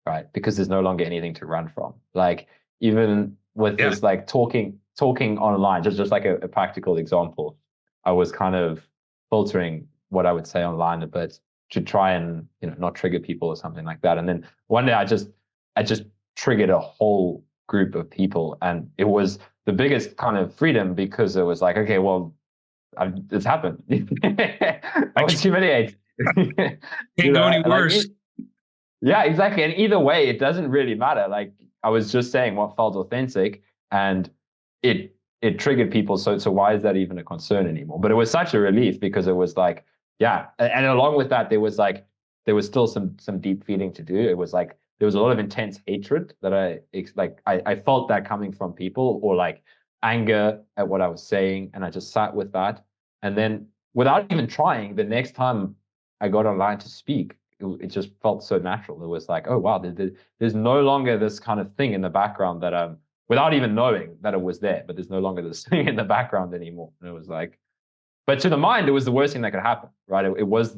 Speaker 3: right? Because there's no longer anything to run from. Like even with
Speaker 2: Yeah.
Speaker 3: this, like talking online, just like a practical example, I was kind of filtering what I would say online a bit to try and not trigger people or something like that. And then one day I just triggered a whole group of people, and it was the biggest kind of freedom because it was like, okay, well, it's happened. I was humiliated.
Speaker 2: Can't go any worse.
Speaker 3: Yeah, exactly. And either way, it doesn't really matter. Like I was just saying what felt authentic, and it triggered people. So why is that even a concern anymore? But it was such a relief because it was like, yeah. And along with that, there was still some deep feeling to do. It was like there was a lot of intense hatred that I felt that coming from people, or like anger at what I was saying, and I just sat with that. And then without even trying, the next time I got online to speak, it just felt so natural. It was like, oh wow, there's no longer this kind of thing in the background that without even knowing that it was there, but there's no longer this thing in the background anymore. And it was like, but to the mind, it was the worst thing that could happen, right? It was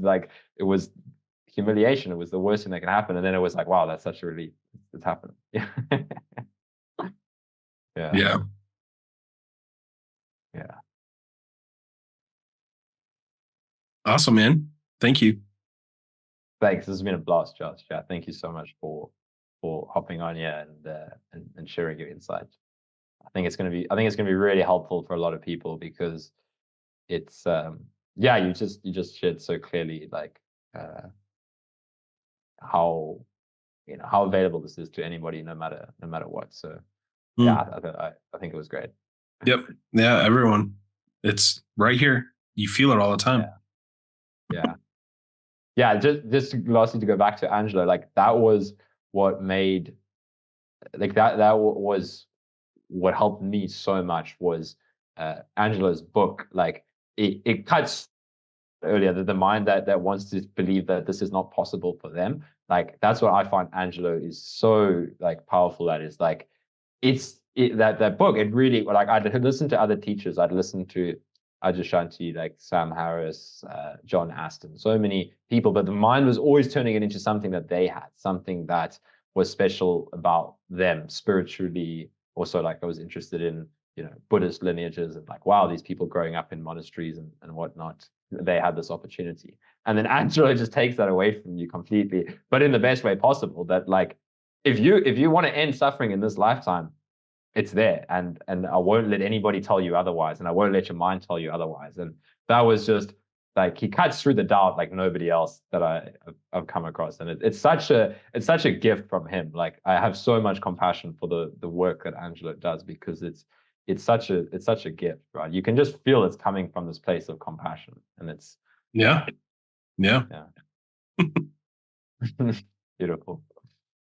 Speaker 3: humiliation. It was the worst thing that could happen. And then it was like, wow, that's such a relief. It's happening. Yeah.
Speaker 2: Yeah.
Speaker 3: Yeah.
Speaker 2: Awesome, man. Thank you.
Speaker 3: Thanks. This has been a blast, Josh. Yeah, thank you so much for hopping on here and sharing your insights. I think it's gonna be really helpful for a lot of people because it's yeah, you just shared so clearly like how how available this is to anybody no matter what. So yeah, I think it was great.
Speaker 2: Yep. Yeah, everyone. It's right here. You feel it all the time.
Speaker 3: Yeah. Just lastly to go back to Angelo, like that was what made like that was what helped me so much was Angelo's book. Like it cuts earlier the mind that wants to believe that this is not possible for them. Like that's what I find Angelo is so like powerful at, is like that book, it really, like I'd listen to other teachers, I'd listen to Adyashanti, like Sam Harris, John Aston, so many people, but the mind was always turning it into something that they had, something that was special about them spiritually. Also, like I was interested in Buddhist lineages, and like, wow, these people growing up in monasteries and whatnot, they had this opportunity. And then Angelo just takes that away from you completely, but in the best way possible. That like, if you want to end suffering in this lifetime, it's there, and I won't let anybody tell you otherwise, and I won't let your mind tell you otherwise. And that was just like, he cuts through the doubt like nobody else that I've come across, and it's such a gift from him. Like I have so much compassion for the work that Angelo does, because it's such a gift, right? You can just feel it's coming from this place of compassion, and it's
Speaker 2: yeah.
Speaker 3: Beautiful.